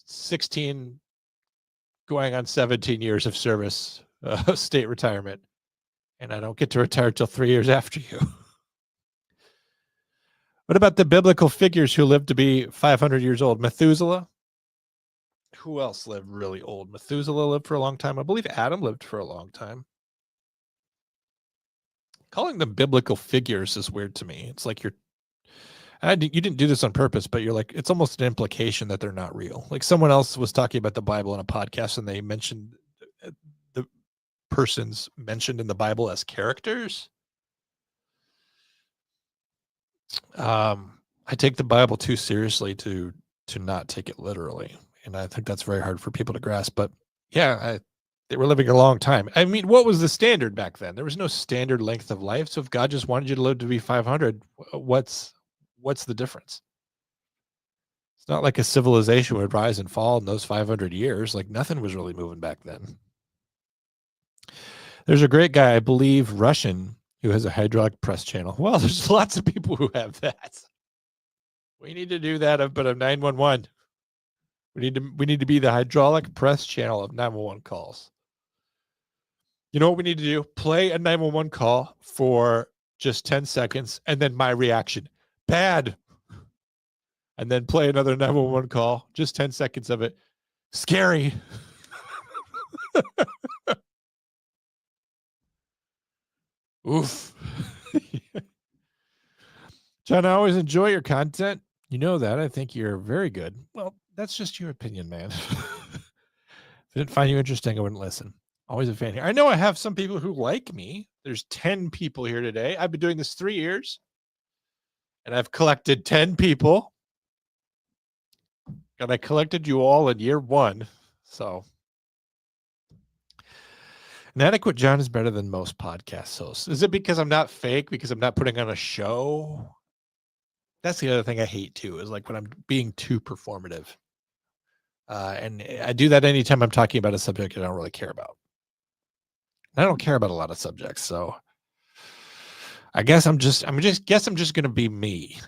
16 going on 17 years of service, state retirement, and I don't get to retire till 3 years after you. What about the biblical figures who lived to be 500 years old? Methuselah? Who else lived really old? Methuselah lived for a long time. I believe Adam lived for a long time. Calling them biblical figures is weird to me. It's like you didn't do this on purpose, but you're like, it's almost an implication that they're not real. Like someone else was talking about the Bible in a podcast and they mentioned the persons mentioned in the Bible as characters. I take the Bible too seriously to not take it literally. And I think that's very hard for people to grasp. But yeah, they were living a long time. I mean, what was the standard back then? There was no standard length of life. So if God just wanted you to live to be 500, what's the difference? It's not like a civilization would rise and fall in those 500 years. Like nothing was really moving back then. There's a great guy, I believe, Russian, who has a hydraulic press channel. Well, there's lots of people who have that. We need to do that, but of 911. We need to be the hydraulic press channel of 911 calls. You know what we need to do? Play a 911 call for just 10 seconds, and then my reaction. Bad. And then play another 911 call, just 10 seconds of it. Scary. Oof. John, I always enjoy your content. You know that. I think you're very good. Well, that's just your opinion, man. If I didn't find you interesting, I wouldn't listen. Always a fan here. I know I have some people who like me. There's 10 people here today. I've been doing this 3 years, and I've collected 10 people. And I collected you all in year 1. So Inadequate John is better than most podcast hosts. Is it because I'm not fake? Because I'm not putting on a show? That's the other thing I hate too, is like when I'm being too performative. And I do that anytime I'm talking about a subject I don't really care about. I don't care about a lot of subjects, so I guess I'm just going to be me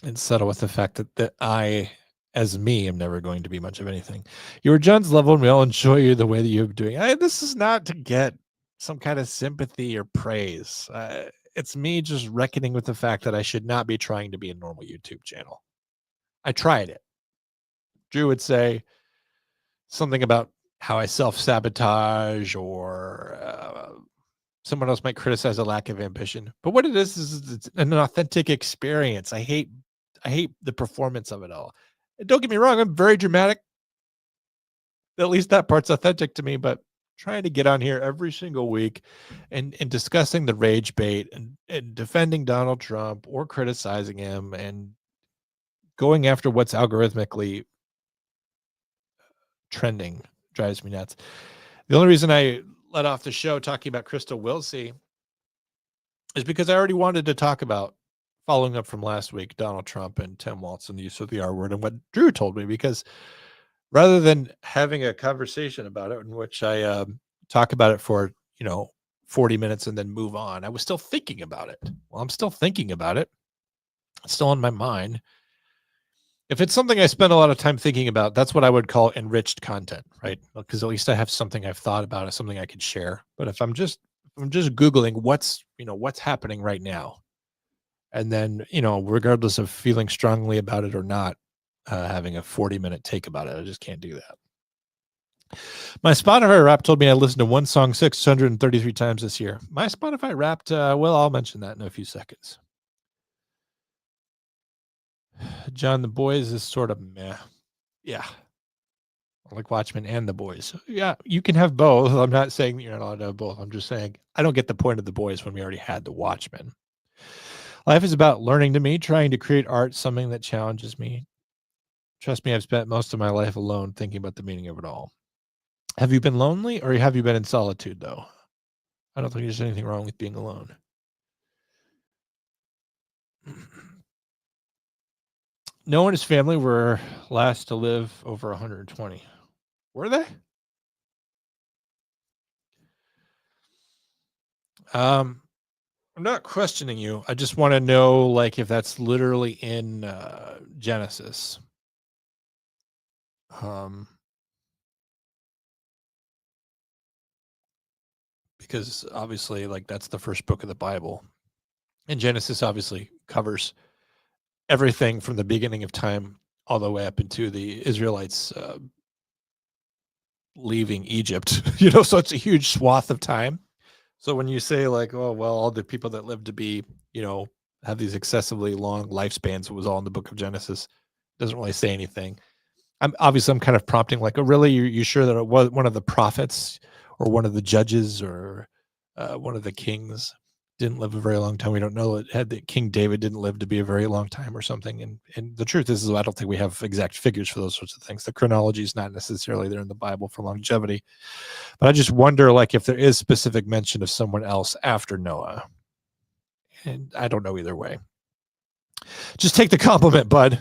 and settle with the fact that I, as me, am never going to be much of anything. You were John's level, and we all enjoy you the way that you're doing. This is not to get some kind of sympathy or praise. It's me just reckoning with the fact that I should not be trying to be a normal YouTube channel. I tried it. Drew would say something about how I self-sabotage, or someone else might criticize a lack of ambition. But what it is it's an authentic experience. I hate the performance of it all. And don't get me wrong, I'm very dramatic. At least that part's authentic to me, but trying to get on here every single week and discussing the rage bait and defending Donald Trump or criticizing him and going after what's algorithmically trending drives me nuts. The only reason I let off the show talking about Crystal Wilsey is because I already wanted to talk about, following up from last week, Donald Trump and Tim Walz and the use of the R word and what Drew told me, because rather than having a conversation about it in which I talk about it for 40 minutes and then move on, I was still thinking about it. Well, I'm still thinking about it. It's still on my mind. If it's something I spend a lot of time thinking about, that's what I would call enriched content, right? Because at least I have something I've thought about, it, something I could share. But if I'm just Googling what's happening right now, and then, regardless of feeling strongly about it or not, having a 40-minute take about it, I just can't do that. My Spotify Wrapped told me I listened to one song 633 times this year. My Spotify Wrapped, well, I'll mention that in a few seconds. John, The Boys is sort of meh. Yeah. I like Watchmen and The Boys. Yeah, you can have both. I'm not saying that you're not allowed to have both. I'm just saying I don't get the point of The Boys when we already had The Watchmen. Life is about learning to me, trying to create art, something that challenges me. Trust me, I've spent most of my life alone thinking about the meaning of it all. Have you been lonely, or have you been in solitude, though? I don't think there's anything wrong with being alone. Noah and his family were last to live over 120. Were they? I'm not questioning you. I just want to know, like, if that's literally in Genesis. Because obviously, like, that's the first book of the Bible, and Genesis obviously covers everything from the beginning of time all the way up into the Israelites leaving Egypt. So it's a huge swath of time. So when you say, like, oh well, all the people that lived to be, have these excessively long lifespans, it was all in the book of Genesis. Doesn't really say anything. I'm kind of prompting, like, oh really, you sure that it was one of the prophets or one of the judges or one of the kings didn't live a very long time? We don't know. It had that King David didn't live to be a very long time or something. And the truth is, I don't think we have exact figures for those sorts of things. The chronology is not necessarily there in the Bible for longevity, but I just wonder, like, if there is specific mention of someone else after Noah. And I don't know either way. Just take the compliment, bud.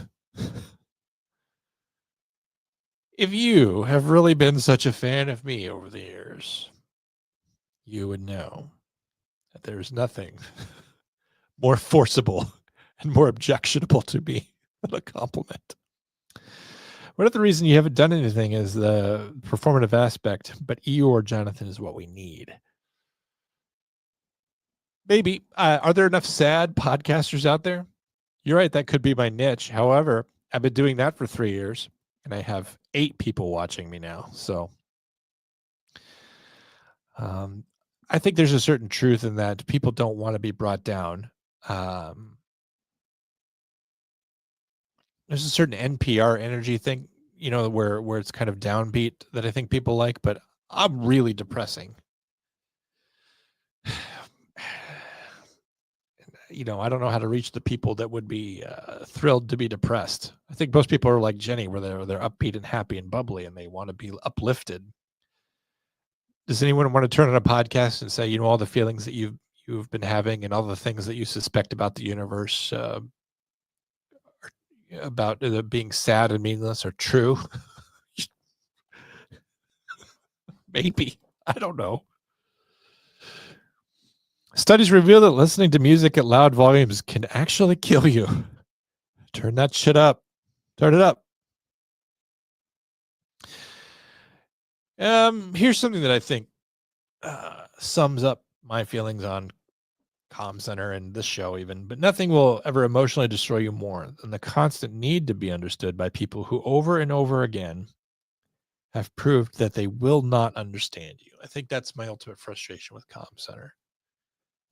If you have really been such a fan of me over the years, you would know that there's nothing more forcible and more objectionable to me than a compliment. One of the reasons you haven't done anything is the performative aspect, but you or Jonathan is what we need. Maybe. Are there enough sad podcasters out there? You're right, that could be my niche. However, I've been doing that for 3 years, and I have 8 people watching me now. So I think there's a certain truth in that. People don't want to be brought down. There's a certain NPR energy thing, where it's kind of downbeat that I think people like, but I'm really depressing. I don't know how to reach the people that would be thrilled to be depressed. I think most people are like Jenny, where they're upbeat and happy and bubbly, and they want to be uplifted. Does anyone want to turn on a podcast and say, all the feelings that you've been having and all the things that you suspect about the universe, about being sad and meaningless, are true? Maybe. I don't know. Studies reveal that listening to music at loud volumes can actually kill you. Turn that shit up. Turn it up. Here's something that I think sums up my feelings on Comm Center and this show even, but nothing will ever emotionally destroy you more than the constant need to be understood by people who over and over again have proved that they will not understand you. I think that's my ultimate frustration with Comm Center.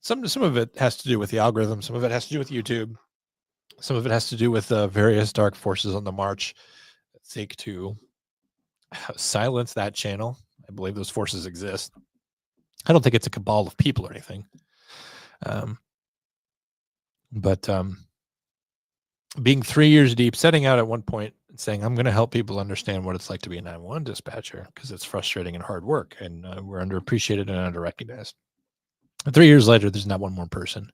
Some of it has to do with the algorithm. Some of it has to do with YouTube. Some of it has to do with various dark forces on the march that seek to silence that channel. I believe those forces exist. I don't think it's a cabal of people or anything. But being 3 years deep, setting out at one point and saying, I'm going to help people understand what it's like to be a 911 dispatcher, because it's frustrating and hard work, and we're underappreciated and underrecognized. And 3 years later, there's not one more person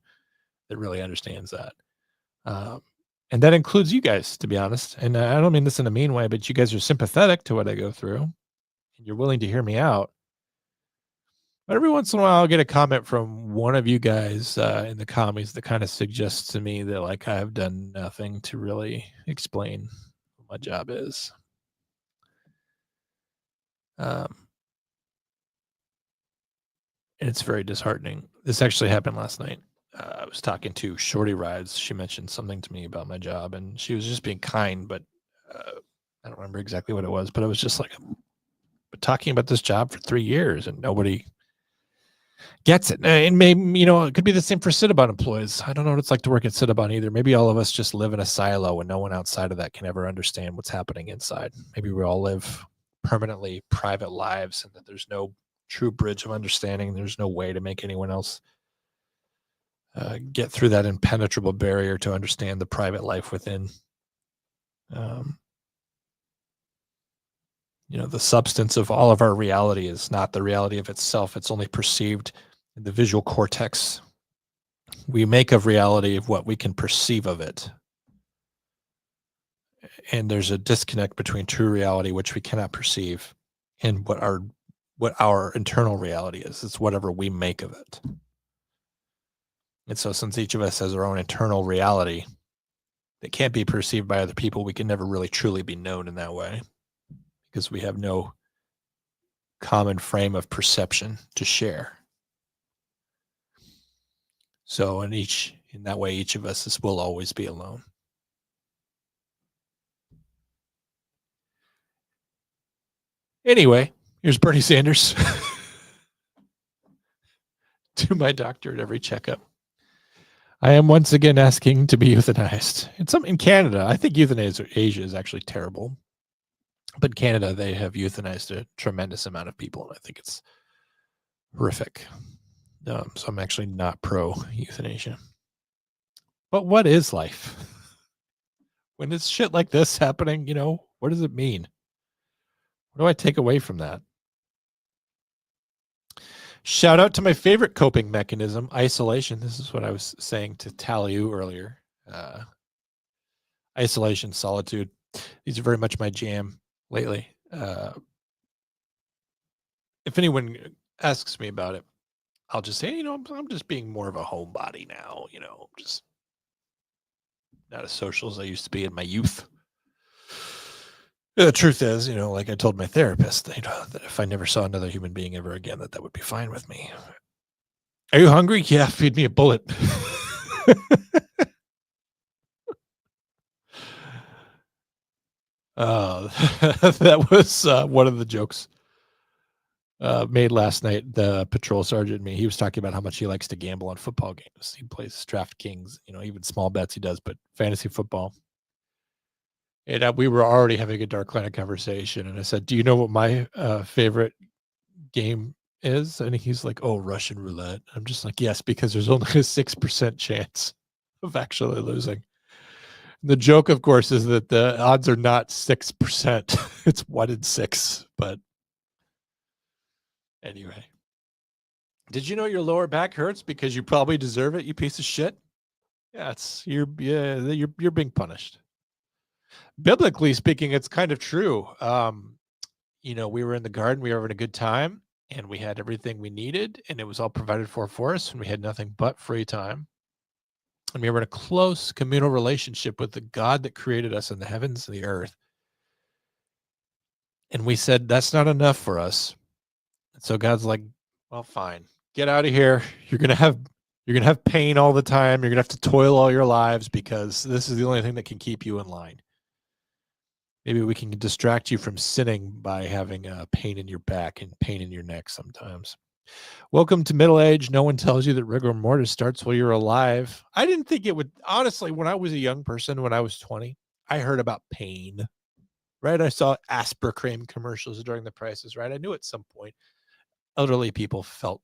that really understands that. And that includes you guys, to be honest. And I don't mean this in a mean way, but you guys are sympathetic to what I go through, and you're willing to hear me out. But every once in a while, I'll get a comment from one of you guys in the comments that kind of suggests to me that, like, I have done nothing to really explain what my job is. And it's very disheartening. This actually happened last night. I was talking to Shorty Rides. She mentioned something to me about my job, and she was just being kind, but I don't remember exactly what it was. But I was just like, I'm talking about this job for 3 years, and nobody gets it. And maybe, it could be the same for Cinnabon employees. I don't know what it's like to work at Cinnabon either. Maybe all of us just live in a silo and no one outside of that can ever understand what's happening inside. Maybe we all live permanently private lives, and that there's no true bridge of understanding. There's no way to make anyone else get through that impenetrable barrier to understand the private life within. The substance of all of our reality is not the reality of itself. It's only perceived in the visual cortex. We make of reality of what we can perceive of it. And there's a disconnect between true reality, which we cannot perceive, and what our internal reality is. It's whatever we make of it. And so since each of us has our own internal reality that can't be perceived by other people, we can never really truly be known in that way because we have no common frame of perception to share. So in that way, each of us will always be alone. Anyway, here's Bernie Sanders to my doctor at every checkup. I am once again asking to be euthanized. In Canada, I think euthanasia is actually terrible. But in Canada, they have euthanized a tremendous amount of people, and I think it's horrific. So I'm actually not pro euthanasia. But what is life? When it's shit like this happening, what does it mean? What do I take away from that? Shout out to my favorite coping mechanism, isolation. This is what I was saying to Taliu earlier. Isolation, solitude. These are very much my jam lately. If anyone asks me about it, I'll just say, I'm just being more of a homebody now, just not as social as I used to be in my youth. The truth is, like I told my therapist, that if I never saw another human being ever again, that would be fine with me. Are you hungry? Yeah, feed me a bullet. That was one of the jokes made last night. The patrol sergeant, he was talking about how much he likes to gamble on football games. He plays DraftKings, even small bets he does, but fantasy football. And we were already having a dark line of conversation. And I said, do you know what my favorite game is? And he's like, oh, Russian roulette. I'm just like, yes, because there's only a 6% chance of actually losing. And the joke, of course, is that the odds are not 6%. It's 1 in 6. But anyway, did you know your lower back hurts because you probably deserve it, you piece of shit? Yeah, you're being punished. Biblically speaking, it's kind of true. We were in the garden, we were having a good time, and we had everything we needed, and it was all provided for us, and we had nothing but free time. And we were in a close communal relationship with the God that created us in the heavens and the earth. And we said, that's not enough for us. And so God's like, well, fine, get out of here. You're going to have pain all the time. You're going to have to toil all your lives because this is the only thing that can keep you in line. Maybe we can distract you from sinning by having pain in your back and pain in your neck sometimes. Welcome to middle age. No one tells you that rigor mortis starts while you're alive. I didn't think it would. Honestly, when I was a young person, when I was 20, I heard about pain, right? I saw Aspercreme commercials during the prices, right? I knew at some point elderly people felt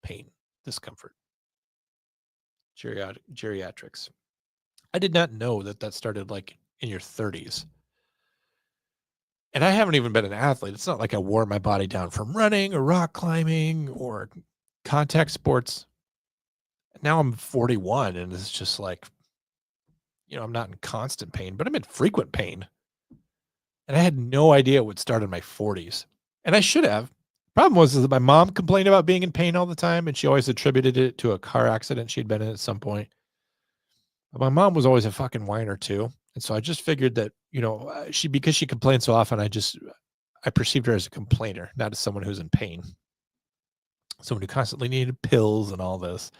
pain, discomfort, geriatrics. I did not know that started like in your 30s. And I haven't even been an athlete. It's not like I wore my body down from running or rock climbing or contact sports. Now I'm 41 and it's just like, I'm not in constant pain, but I'm in frequent pain. And I had no idea it would start in my 40s. And I should have. Problem was that my mom complained about being in pain all the time, and she always attributed it to a car accident she'd been in at some point. But my mom was always a fucking whiner too. And so I just figured that, because she complained so often, I perceived her as a complainer, not as someone who's in pain. Someone who constantly needed pills and all this.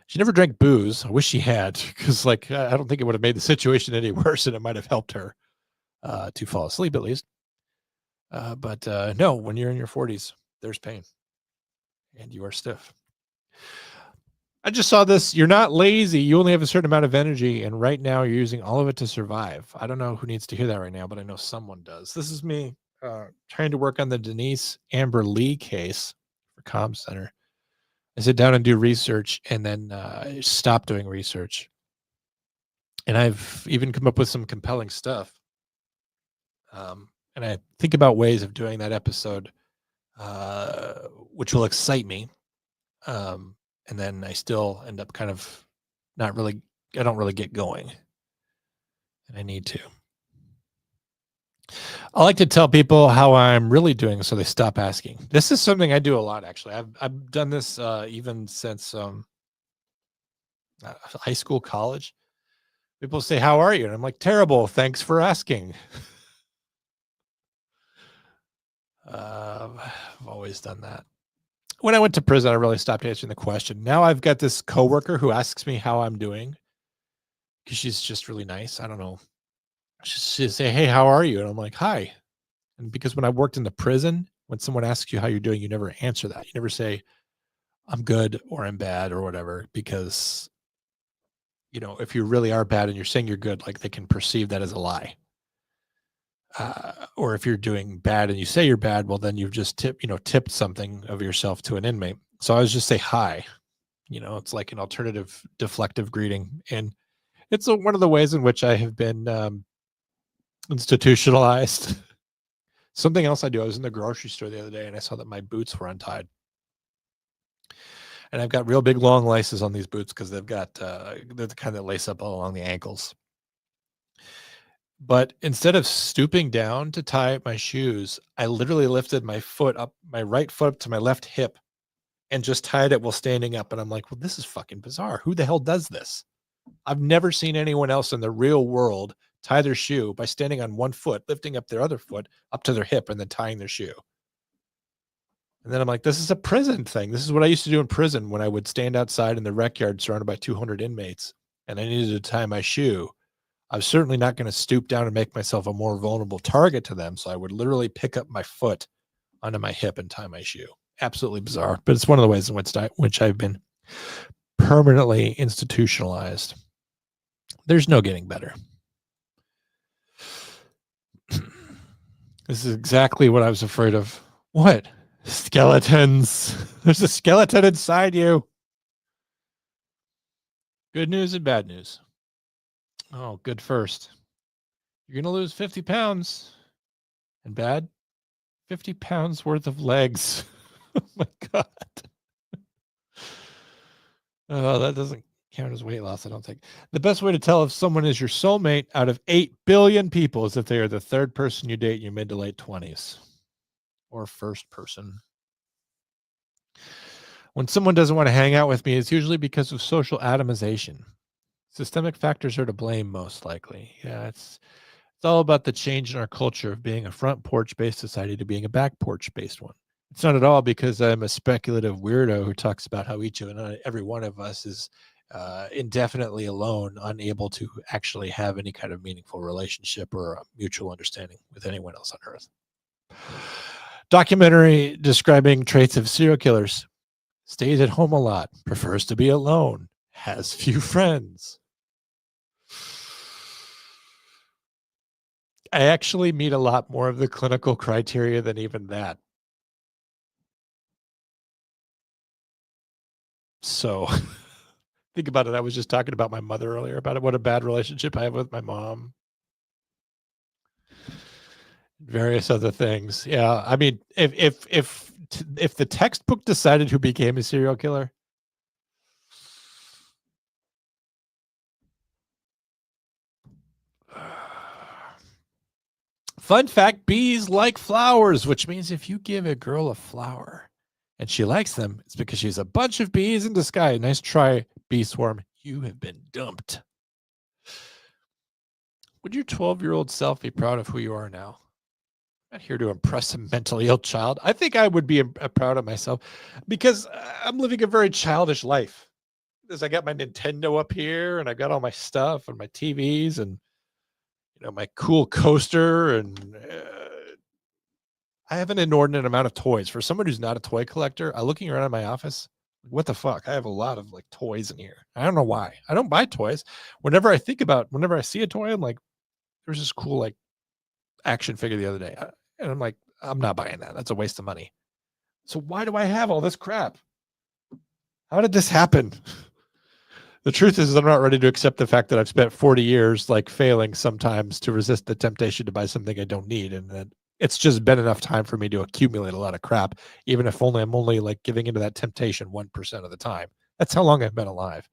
She never drank booze. I wish she had, because I don't think it would have made the situation any worse, and it might have helped her to fall asleep at least. But no, when you're in your 40s, there's pain and you are stiff. I just saw this. You're not lazy. You only have a certain amount of energy. And right now you're using all of it to survive. I don't know who needs to hear that right now, but I know someone does. This is me trying to work on the Denise Amber Lee case for Comm Center. I sit down and do research and then stop doing research. And I've even come up with some compelling stuff. And I think about ways of doing that episode, which will excite me. And then I still end up kind of I don't really get going. And I need to. I like to tell people how I'm really doing so they stop asking. This is something I do a lot, actually. I've done this even since high school, college. People say, "How are you?" And I'm like, "Terrible. Thanks for asking." I've always done that. When I went to prison, I really stopped answering the question. Now I've got this coworker who asks me how I'm doing because she's just really nice. I don't know. She'll say, "Hey, how are you?" And I'm like, "Hi." And because when I worked in the prison, when someone asks you how you're doing, you never answer that. You never say, "I'm good" or "I'm bad" or whatever, because if you really are bad and you're saying you're good, like they can perceive that as a lie. Or if you're doing bad and you say you're bad, well, then you've just tipped something of yourself to an inmate. So I always just say hi. It's like an alternative deflective greeting. And it's one of the ways in which I have been institutionalized. Something else I do, I was in the grocery store the other day and I saw that my boots were untied. And I've got real big long laces on these boots because they're the kind that lace up all along the ankles. But instead of stooping down to tie my shoes, I literally lifted my right foot up to my left hip and just tied it while standing up. And I'm like, well, this is fucking bizarre. Who the hell does this? I've never seen anyone else in the real world tie their shoe by standing on one foot, lifting up their other foot up to their hip and then tying their shoe. And then I'm like, this is a prison thing. This is what I used to do in prison when I would stand outside in the rec yard surrounded by 200 inmates and I needed to tie my shoe. I was certainly not going to stoop down and make myself a more vulnerable target to them. So I would literally pick up my foot onto my hip and tie my shoe. Absolutely bizarre, but it's one of the ways in which I've been permanently institutionalized. There's no getting better. This is exactly what I was afraid of. What? Skeletons. There's a skeleton inside you. Good news and bad news. Oh, good first. You're going to lose 50 pounds. And bad? 50 pounds worth of legs. Oh my God. Oh, that doesn't count as weight loss, I don't think. The best way to tell if someone is your soulmate out of 8 billion people is if they are the third person you date in your mid to late 20s. Or first person. When someone doesn't want to hang out with me, it's usually because of social atomization. Systemic factors are to blame, most likely. Yeah, it's all about the change in our culture of being a front porch-based society to being a back porch-based one. It's not at all because I'm a speculative weirdo who talks about how each and every one of us is indefinitely alone, unable to actually have any kind of meaningful relationship or a mutual understanding with anyone else on Earth. Documentary describing traits of serial killers. Stays at home a lot, prefers to be alone, has few friends. I actually meet a lot more of the clinical criteria than even that. So think about it. I was just talking about my mother earlier, about what a bad relationship I have with my mom. Various other things. Yeah. I mean, if the textbook decided who became a serial killer, fun fact, bees like flowers, which means if you give a girl a flower and she likes them, it's because she's a bunch of bees in disguise. Nice try, bee swarm. You have been dumped. Would your 12-year-old self be proud of who you are now? I'm not here to impress a mentally ill child. I think I would be proud of myself because I'm living a very childish life. Because I got my Nintendo up here and I got all my stuff and my TVs and my cool coaster and I have an inordinate amount of toys. For someone who's not a toy collector, I'm looking around in my office. What the fuck? I have a lot of toys in here. I don't know why. I don't buy toys. Whenever I see a toy, I'm like, there's this cool action figure the other day. And I'm like, I'm not buying that. That's a waste of money. So why do I have all this crap? How did this happen? The truth is I'm not ready to accept the fact that I've spent 40 years failing sometimes to resist the temptation to buy something I don't need. And that it's just been enough time for me to accumulate a lot of crap, even if I'm only giving into that temptation 1% of the time. That's how long I've been alive.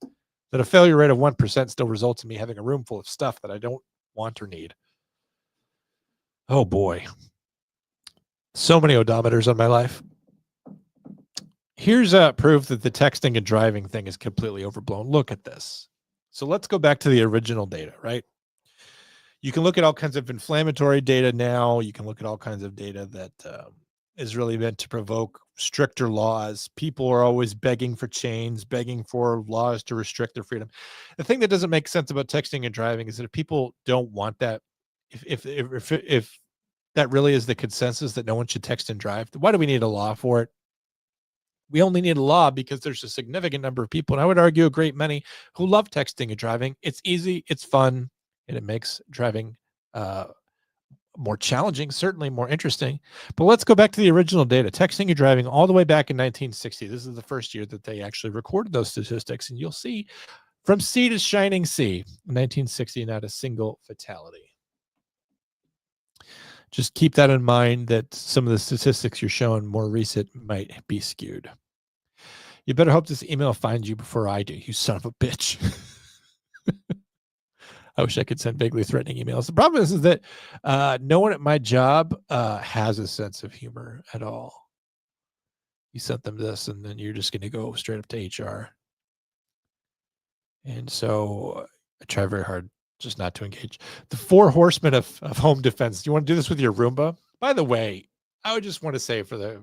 That a failure rate of 1% still results in me having a room full of stuff that I don't want or need. Oh boy. So many odometers on my life. Here's proof that the texting and driving thing is completely overblown. Look at this. So let's go back to the original data, right? You can look at all kinds of inflammatory data now. You can look at all kinds of data that is really meant to provoke stricter laws. People are always begging for change, begging for laws to restrict their freedom. The thing that doesn't make sense about texting and driving is that if people don't want that, if that really is the consensus that no one should text and drive, why do we need a law for it? We only need a law because there's a significant number of people, and I would argue a great many, who love texting and driving. It's easy, it's fun, and it makes driving more challenging, certainly more interesting. But let's go back to the original data. Texting and driving all the way back in 1960. This is the first year that they actually recorded those statistics, and you'll see from sea to shining sea, 1960, not a single fatality. Just keep that in mind that some of the statistics you're showing more recent might be skewed. You better hope this email finds you before I do, you son of a bitch. I wish I could send vaguely threatening emails. The problem is that no one at my job has a sense of humor at all. You sent them this, and then you're just going to go straight up to HR. And so I try very hard just not to engage. The 4 horsemen of home defense. Do you want to do this with your Roomba? By the way, I would just want to say, for the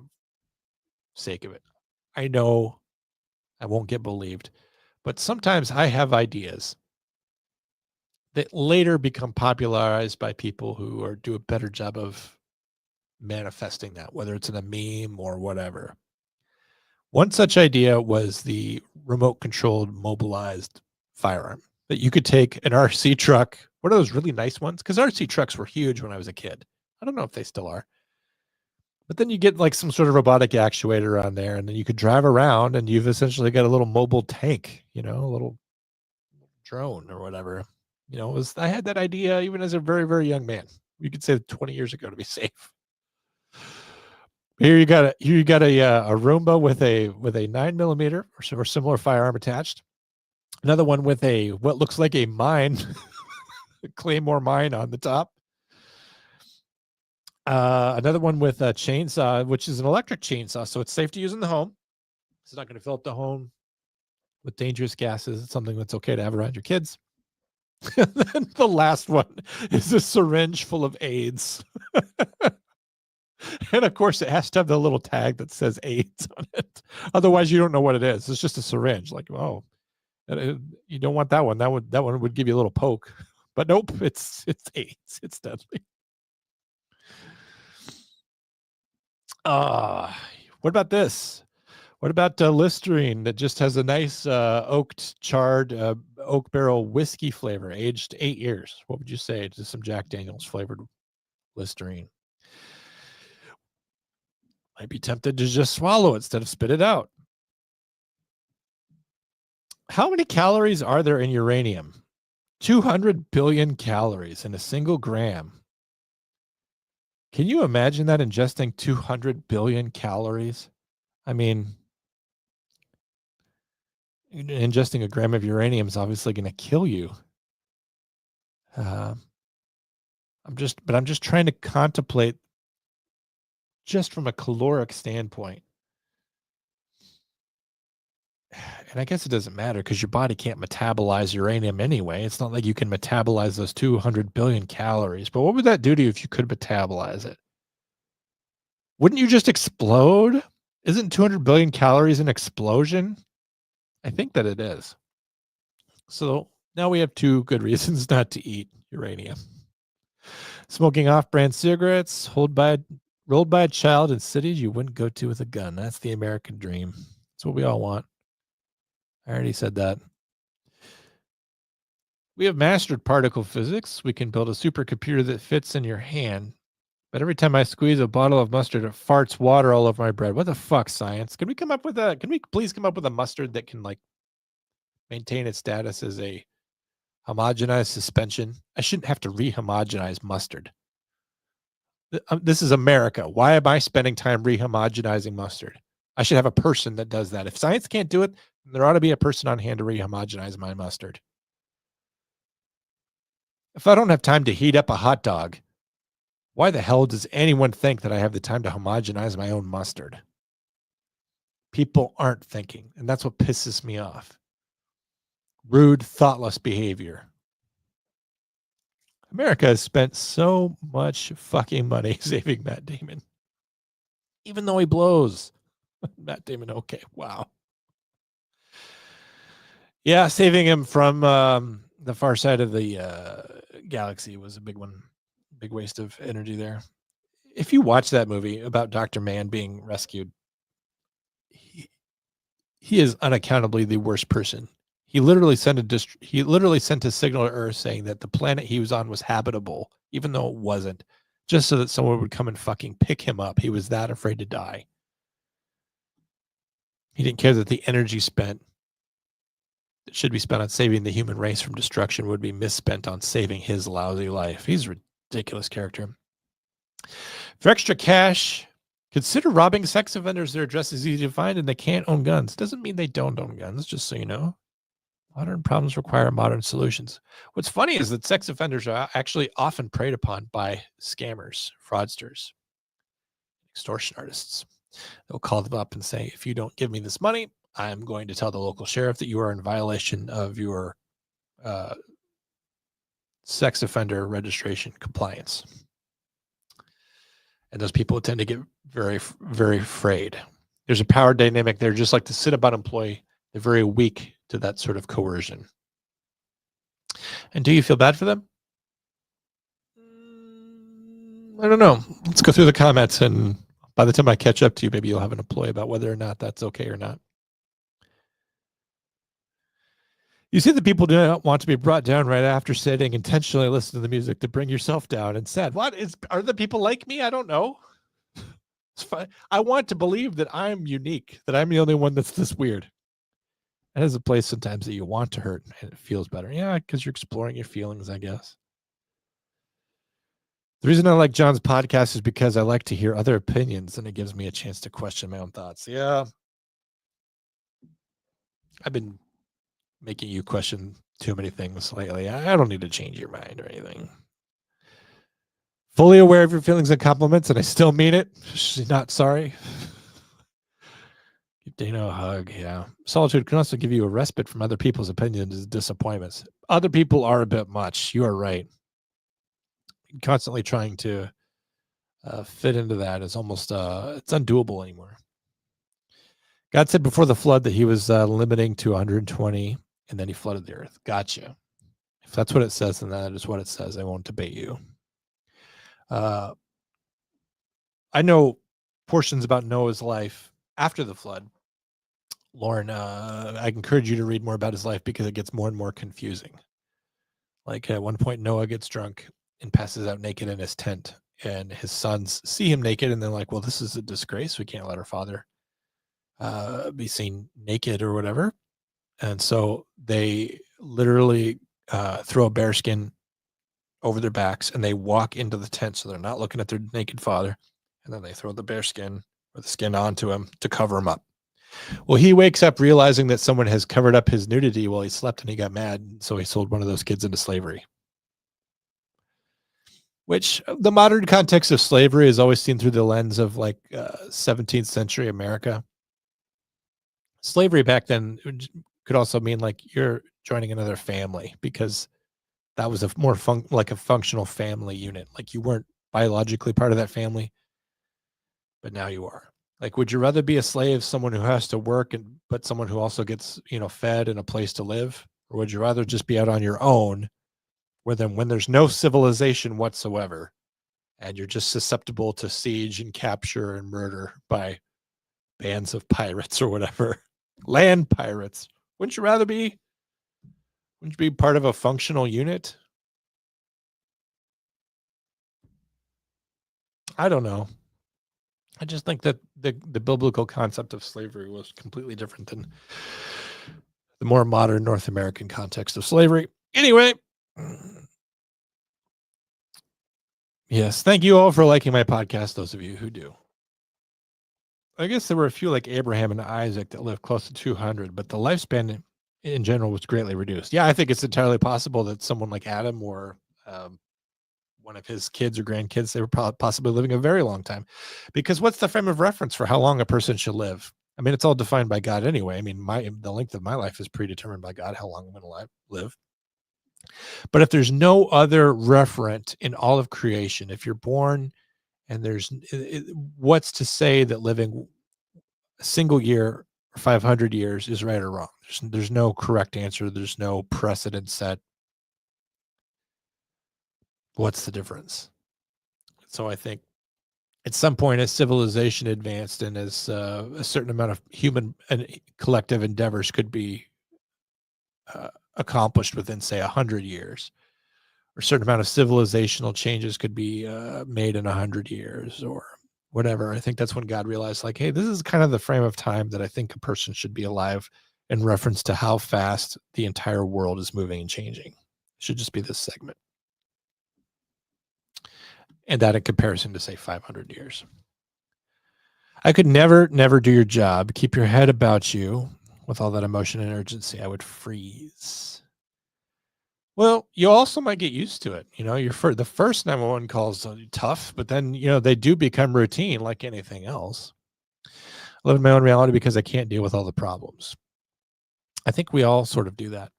sake of it, I know I won't get believed, but sometimes I have ideas that later become popularized by people who do a better job of manifesting that, whether it's in a meme or whatever. One such idea was the remote controlled mobilized firearm that you could take an RC truck, one of those really nice ones, because RC trucks were huge when I was a kid. I don't know if they still are. But then you get like some sort of robotic actuator on there, and then you could drive around, and you've essentially got a little mobile tank, a little drone or whatever. I had that idea even as a very, very young man. You could say 20 years ago, to be safe. Here you got a Roomba with a 9mm or similar firearm attached. Another one with what looks like a mine, a Claymore mine on the top. Another one with a chainsaw, which is an electric chainsaw, so it's safe to use in the home. It's not going to fill up the home with dangerous gases. It's something that's okay to have around your kids. And then the last one is a syringe full of AIDS. And of course, it has to have the little tag that says AIDS on it. Otherwise, you don't know what it is. It's just a syringe. Like, oh, you don't want that one. That one would give you a little poke. But nope, it's AIDS. It's deadly. What about this? What about Listerine that just has a nice charred oak barrel whiskey flavor, aged 8 years? What would you say to some Jack Daniels flavored Listerine? Might be tempted to just swallow it instead of spit it out. How many calories are there in uranium? 200 billion calories in a single gram. Can you imagine that, ingesting 200 billion calories? I mean, ingesting a gram of uranium is obviously going to kill you. I'm just trying to contemplate just from a caloric standpoint. And I guess it doesn't matter because your body can't metabolize uranium anyway. It's not like you can metabolize those 200 billion calories. But what would that do to you if you could metabolize it? Wouldn't you just explode? Isn't 200 billion calories an explosion? I think that it is. So now we have 2 good reasons not to eat uranium. Smoking off-brand cigarettes rolled by a child in cities you wouldn't go to with a gun. That's the American dream. That's what we all want. I already said that. We have mastered particle physics. We can build a supercomputer that fits in your hand. But every time I squeeze a bottle of mustard, it farts water all over my bread. What the fuck, science? Can we please come up with a mustard that can maintain its status as a homogenized suspension? I shouldn't have to rehomogenize mustard. This is America. Why am I spending time rehomogenizing mustard? I should have a person that does that. If science can't do it, there ought to be a person on hand to rehomogenize my mustard. If I don't have time to heat up a hot dog, why the hell does anyone think that I have the time to homogenize my own mustard? People aren't thinking, and that's what pisses me off. Rude, thoughtless behavior. America has spent so much fucking money saving Matt Damon. Even though he blows. Matt Damon, okay, wow. Yeah, saving him from the far side of the galaxy was a big one. Big waste of energy there. If you watch that movie about Dr. Mann being rescued, he is unaccountably the worst person. He literally sent a signal to Earth saying that the planet he was on was habitable, even though it wasn't, just so that someone would come and fucking pick him up. He was that afraid to die. He didn't care that the energy spent that should be spent on saving the human race from destruction would be misspent on saving his lousy life. He's a ridiculous character. For extra cash, consider robbing sex offenders. Their address is easy to find and they can't own guns. Doesn't mean they don't own guns, just so you know. Modern problems require modern solutions. What's funny is that sex offenders are actually often preyed upon by scammers, fraudsters, extortion artists. They'll call them up and say, if you don't give me this money, I'm going to tell the local sheriff that you are in violation of your sex offender registration compliance. And those people tend to get very, very afraid. There's a power dynamic there, just like the Cinnabon employee. They're very weak to that sort of coercion. And do you feel bad for them? I don't know. Let's go through the comments, and by the time I catch up to you, maybe you'll have an employee about whether or not that's okay or not. You see that people do not want to be brought down right after sitting, intentionally listen to the music to bring yourself down and said, are the people like me? I don't know. It's fine. I want to believe that I'm unique, that I'm the only one that's this weird. It has a place sometimes that you want to hurt and it feels better. Yeah, because you're exploring your feelings, I guess. The reason I like John's podcast is because I like to hear other opinions and it gives me a chance to question my own thoughts. Yeah. I've been making you question too many things lately. I don't need to change your mind or anything. Fully aware of your feelings and compliments, and I still mean it. She's not sorry. Give Dana a hug. Yeah. Solitude can also give you a respite from other people's opinions and disappointments. Other people are a bit much. You are right. Constantly trying to fit into that is almost it's undoable anymore. God said before the flood that he was limiting to 120, and then he flooded the earth. Gotcha. If that's what it says, then that is what it says. I won't debate you. I know portions about Noah's life after the flood. Lauren, I encourage you to read more about his life because it gets more and more confusing. Like at one point, Noah gets drunk and passes out naked in his tent, and his sons see him naked, and they're like, well, this is a disgrace. We can't let our father be seen naked or whatever. And so they literally throw a bearskin over their backs and they walk into the tent so they're not looking at their naked father. And then they throw the bearskin or the skin onto him to cover him up. Well, he wakes up realizing that someone has covered up his nudity while he slept, and he got mad. So he sold one of those kids into slavery. Which the modern context of slavery is always seen through the lens of like 17th century America. Slavery back then could also mean like you're joining another family, because that was a more like a functional family unit. Like you weren't biologically part of that family, but now you are. Like, would you rather be a slave, someone who has to work, but someone who also gets, fed and a place to live? Or would you rather just be out on your own when there's no civilization whatsoever and you're just susceptible to siege and capture and murder by bands of pirates or whatever? Land pirates. Wouldn't you rather be part of a functional unit? I don't know. I just think that the biblical concept of slavery was completely different than the more modern North American context of slavery. Anyway, yes, thank you all for liking my podcast, those of you who do. I guess there were a few like Abraham and Isaac that lived close to 200, but the lifespan in general was greatly reduced. Yeah, I think it's entirely possible that someone like Adam or one of his kids or grandkids, they were possibly living a very long time. Because what's the frame of reference for how long a person should live? I mean, it's all defined by God anyway. I mean, the length of my life is predetermined by God, how long I'm going to live. But if there's no other referent in all of creation, if you're born and what's to say that living a single year or 500 years is right or wrong? There's no correct answer. There's no precedent set. What's the difference? So I think at some point, as civilization advanced and as a certain amount of human and collective endeavors could be accomplished within, say, 100 years, or a certain amount of civilizational changes could be made in 100 years or whatever, I think that's when God realized, like, hey, this is kind of the frame of time that I think a person should be alive in reference to how fast the entire world is moving and changing. It should just be this segment. And that in comparison to, say, 500 years. I could never do your job, keep your head about you with all that emotion and urgency. I would freeze. Well, you also might get used to it. You know, the first 911 calls are tough, but then, you know, they do become routine like anything else. I live in my own reality because I can't deal with all the problems. I think we all sort of do that.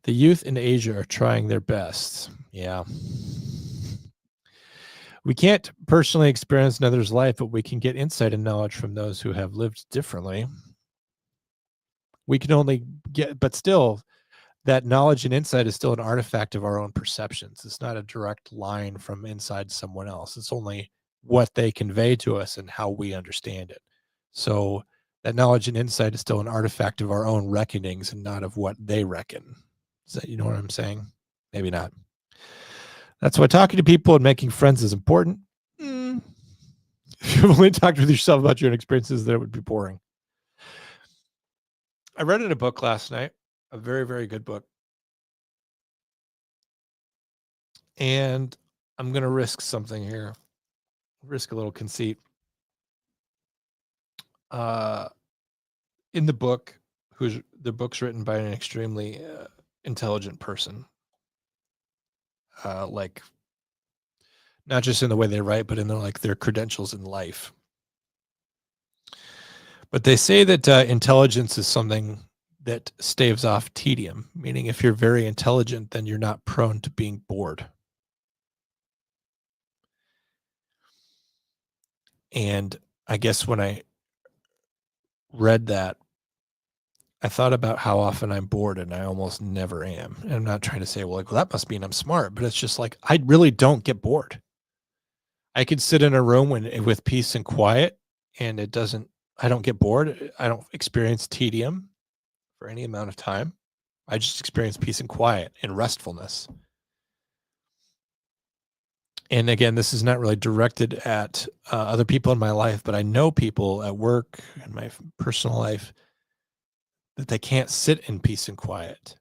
The youth in Asia are trying their best. Yeah. We can't personally experience another's life, but we can get insight and knowledge from those who have lived differently. We can only get, but still, that knowledge and insight is still an artifact of our own perceptions. It's not a direct line from inside someone else. It's only what they convey to us and how we understand it. So that knowledge and insight is still an artifact of our own reckonings and not of what they reckon. Is that, you know what I'm saying? Maybe not. That's why talking to people and making friends is important. If you only talked with yourself about your own experiences, then it would be boring. I read in a book last night, a very, very good book. And I'm going to risk something here. Risk a little conceit. In the book, the book's written by an extremely intelligent person. Like, not just in the way they write, but in their credentials in life. But they say that intelligence is something that staves off tedium, meaning if you're very intelligent, then you're not prone to being bored. And I guess when I read that, I thought about how often I'm bored, and I almost never am. And I'm not trying to say, well, that must mean I'm smart, but it's just like, I really don't get bored. I could sit in a room with peace and quiet, and I don't get bored. I don't experience tedium for any amount of time. I just experience peace and quiet and restfulness. And again, this is not really directed at other people in my life, but I know people at work and my personal life that they can't sit in peace and quiet.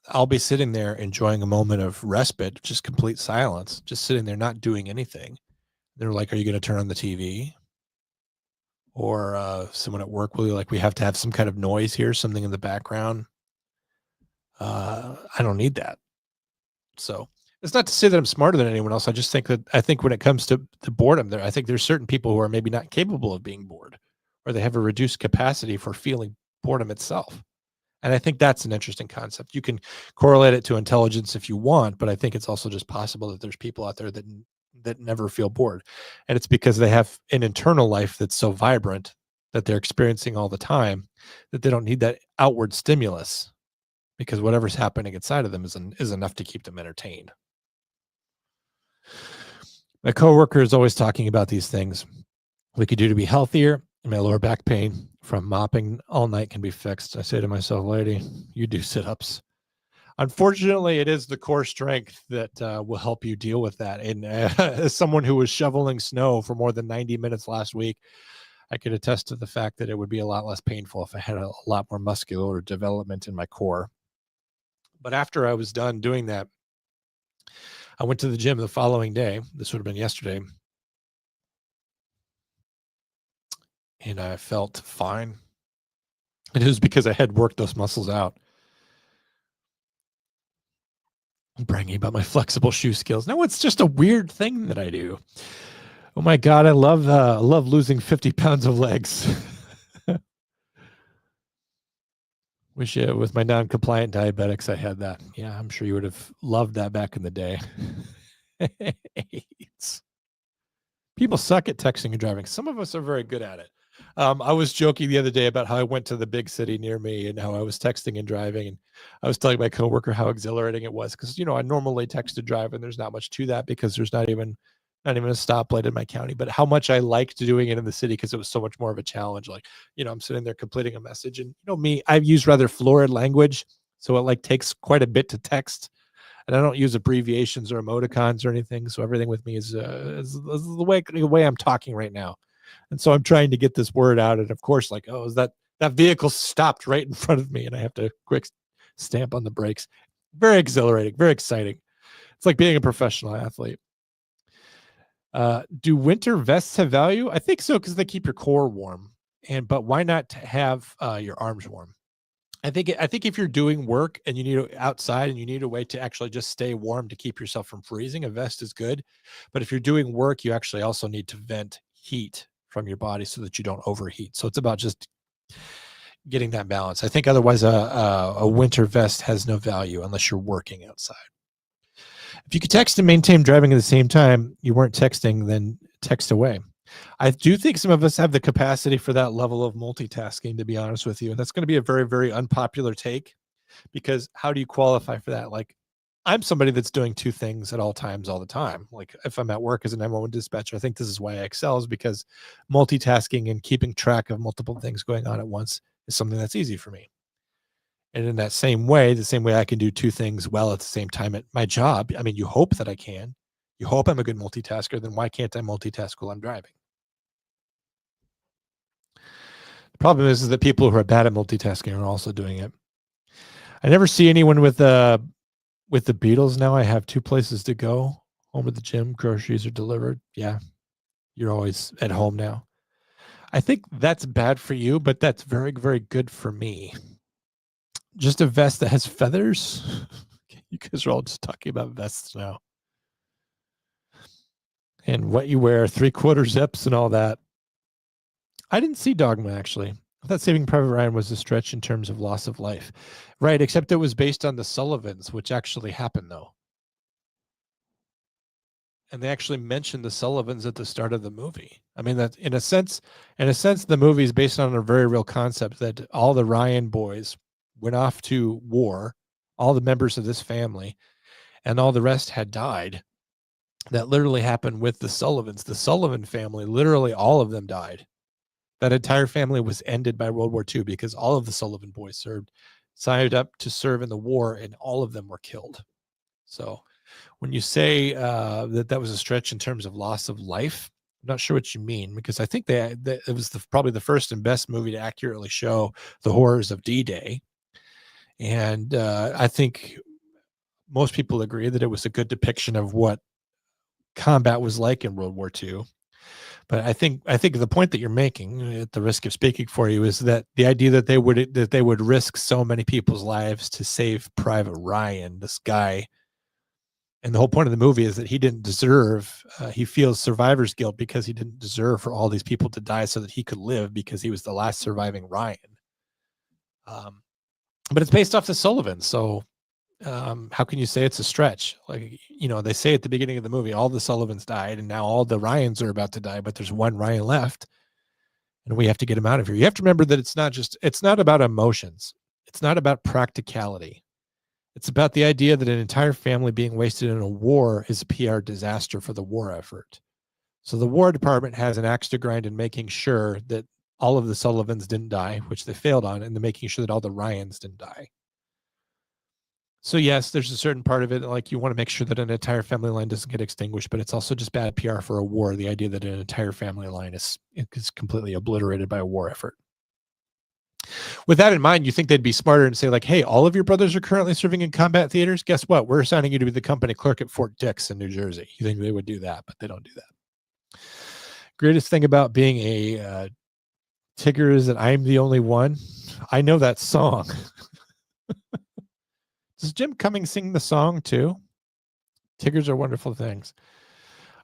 I'll be sitting there enjoying a moment of respite, just complete silence, just sitting there not doing anything. They're like, are you going to turn on the TV? Or someone at work will be like, we have to have some kind of noise here, something in the background. I don't need that. So it's not to say that I'm smarter than anyone else. I just think when it comes to boredom, I think there's certain people who are maybe not capable of being bored, or they have a reduced capacity for feeling boredom itself. And I think that's an interesting concept. You can correlate it to intelligence if you want, but I think it's also just possible that there's people out there that never feel bored. And it's because they have an internal life that's so vibrant that they're experiencing all the time that they don't need that outward stimulus, because whatever's happening inside of them is enough to keep them entertained. My coworker is always talking about these things we could do to be healthier. My lower back pain from mopping all night can be fixed. I say to myself, lady, you do sit-ups. Unfortunately, it is the core strength that will help you deal with that. And as someone who was shoveling snow for more than 90 minutes last week, I could attest to the fact that it would be a lot less painful if I had a lot more muscular development in my core. But after I was done doing that, I went to the gym the following day. This would have been yesterday. And I felt fine. And it was because I had worked those muscles out. I'm bragging about my flexible shoe skills. No, it's just a weird thing that I do. Oh my God, I love losing 50 pounds of legs. Wish with my non-compliant diabetics I had that. Yeah, I'm sure you would have loved that back in the day. People suck at texting and driving. Some of us are very good at it. I was joking the other day about how I went to the big city near me and how I was texting and driving. And I was telling my coworker how exhilarating it was because, I normally text and drive and there's not much to that because there's not even a stoplight in my county, but how much I liked doing it in the city because it was so much more of a challenge. Like, I'm sitting there completing a message and me, I've used rather florid language. So it like takes quite a bit to text. And I don't use abbreviations or emoticons or anything. So everything with me is the way I'm talking right now. And so I'm trying to get this word out. And of course, like, is that vehicle stopped right in front of me and I have to quick stamp on the brakes. Very exhilarating, very exciting. It's like being a professional athlete. Do winter vests have value? I think so, because they keep your core warm. But why not have your arms warm? I think if you're doing work and you need outside and you need a way to actually just stay warm to keep yourself from freezing, a vest is good. But if you're doing work, you actually also need to vent heat from your body so that you don't overheat. So it's about just getting that balance. I think otherwise a winter vest has no value unless you're working outside. If you could text and maintain driving at the same time, you weren't texting, then text away. I do think some of us have the capacity for that level of multitasking, to be honest with you. And that's going to be a very, very unpopular take because how do you qualify for that? Like, I'm somebody that's doing two things at all times, all the time. Like if I'm at work as a 911 dispatcher, I think this is why I excel, is because multitasking and keeping track of multiple things going on at once is something that's easy for me. And in that same way, the same way I can do two things well at the same time at my job, I mean, you hope that I can. You hope I'm a good multitasker, then why can't I multitask while I'm driving? The problem is that people who are bad at multitasking are also doing it. I never see anyone with the Beatles now. I have two places to go: home or the gym. Groceries are delivered. Yeah, you're always at home now. I think that's bad for you, but that's very, very good for me. Just a vest that has feathers. You guys are all just talking about vests now. And what you wear, 3/4 zips and all that. I didn't see Dogma, actually. I thought Saving Private Ryan was a stretch in terms of loss of life. Right, except it was based on the Sullivans, which actually happened, though. And they actually mentioned the Sullivans at the start of the movie. I mean, that in a sense, the movie is based on a very real concept that all the Ryan boys went off to war, all the members of this family, and all the rest had died. That literally happened with the Sullivans. The Sullivan family, literally all of them died. That entire family was ended by World War II because all of the Sullivan boys signed up to serve in the war, and all of them were killed. So when you say that was a stretch in terms of loss of life, I'm not sure what you mean, because I think it was probably the first and best movie to accurately show the horrors of D-Day. And I think most people agree that it was a good depiction of what combat was like in World War II. But I think the point that you're making, at the risk of speaking for you, is that the idea that they would risk so many people's lives to save Private Ryan, this guy, and the whole point of the movie is that he didn't deserve. He feels survivor's guilt because he didn't deserve for all these people to die so that he could live, because he was the last surviving Ryan. But it's based off the Sullivan, so how can you say it's a stretch? Like, they say at the beginning of the movie, all the Sullivans died and now all the Ryans are about to die, but there's one Ryan left and we have to get him out of here. You have to remember that it's not about emotions. It's not about practicality. It's about the idea that an entire family being wasted in a war is a PR disaster for the war effort. So the War Department has an axe to grind in making sure that all of the Sullivans didn't die, which they failed on, and then making sure that all the Ryans didn't die. So yes, there's a certain part of it, like you want to make sure that an entire family line doesn't get extinguished, but it's also just bad PR for a war. The idea that an entire family line is completely obliterated by a war effort. With that in mind, you think they'd be smarter and say like, hey, all of your brothers are currently serving in combat theaters. Guess what? We're assigning you to be the company clerk at Fort Dix in New Jersey. You think they would do that, but they don't do that. Greatest thing about being a Tigger is that I'm the only one. I know that song. Does Jim Cummings sing the song too? Tiggers are wonderful things.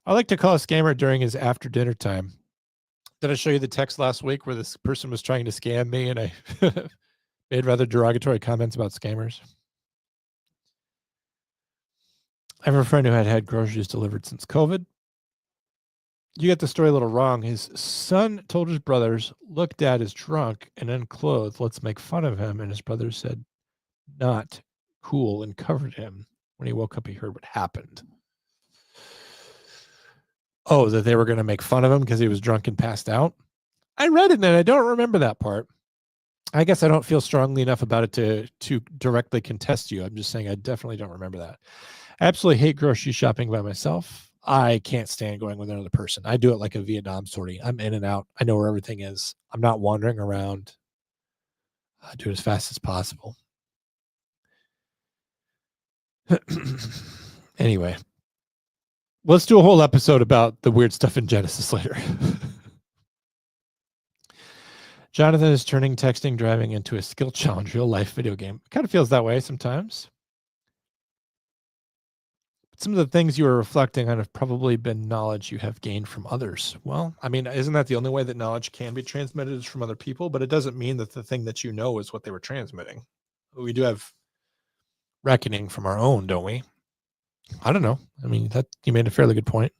I like to call a scammer during his after dinner time. Did I show you the text last week where this person was trying to scam me and I made rather derogatory comments about scammers. I have a friend who had groceries delivered since COVID. You get the story a little wrong. His son told his brothers, look, Dad is drunk and unclothed. Let's make fun of him. And his brothers said, not cool, and covered him. When he woke up, he heard what happened. Oh, that they were going to make fun of him because he was drunk and passed out? I read it and I don't remember that part. I guess I don't feel strongly enough about it to directly contest you. I'm just saying I definitely don't remember that. I absolutely hate grocery shopping by myself. I can't stand going with another person. I do it like a Vietnam sortie. I'm in and out. I know where everything is. I'm not wandering around. I do it as fast as possible. Anyway, let's do a whole episode about the weird stuff in Genesis later. Jonathan is turning texting, driving into a skill challenge, real life video game. It kind of feels that way sometimes. Some of the things you are reflecting on have probably been knowledge you have gained from others. Well, I mean, isn't that the only way that knowledge can be transmitted is from other people? But it doesn't mean that the thing that you know is what they were transmitting. We do have reckoning from our own, don't we? I don't know. I mean, that you made a fairly good point.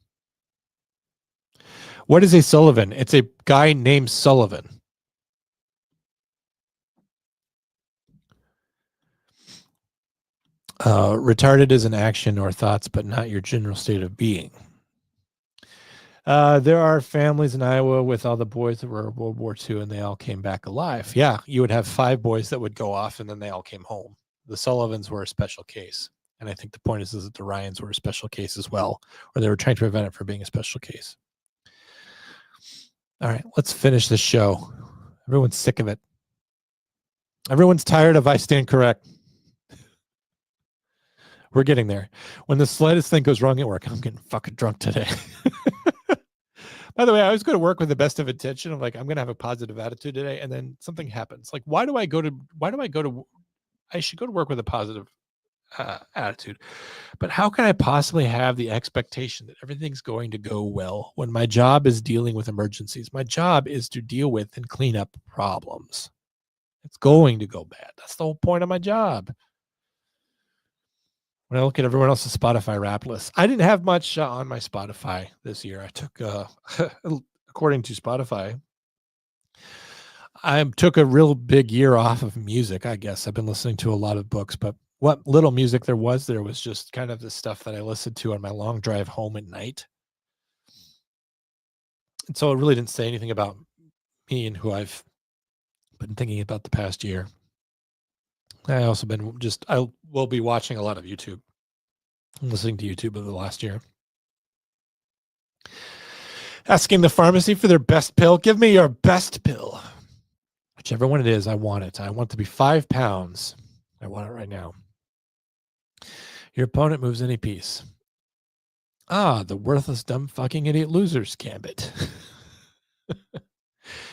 What is a Sullivan? It's a guy named Sullivan. Retarded is an action or thoughts, but not your general state of being. There are families in Iowa with all the boys that were in World War II and they all came back alive. Yeah, you would have 5 boys that would go off and then they all came home. The Sullivans were a special case. And I think the point is that the Ryans were a special case as well, or they were trying to prevent it from being a special case. All right, let's finish this show. Everyone's sick of it. Everyone's tired of I stand correct. We're getting there. When the slightest thing goes wrong at work, I'm getting fucking drunk today. By the way, I always go to work with the best of intention. I'm like, I'm going to have a positive attitude today. And then something happens. Like, I should go to work with a positive attitude. But how can I possibly have the expectation that everything's going to go well when my job is dealing with emergencies? My job is to deal with and clean up problems. It's going to go bad. That's the whole point of my job. When I look at everyone else's Spotify rap list, I didn't have much on my Spotify this year. I took, according to Spotify, I took a real big year off of music, I guess. I've been listening to a lot of books, but what little music there was just kind of the stuff that I listened to on my long drive home at night. And so it really didn't say anything about me and who I've been thinking about the past year. I also I will be watching a lot of YouTube, listening to YouTube over the last year. Asking the pharmacy for their best pill. Give me your best pill. Whichever one it is, I want it. I want it to be 5 pounds. I want it right now. Your opponent moves any piece. The worthless, dumb, fucking idiot losers gambit.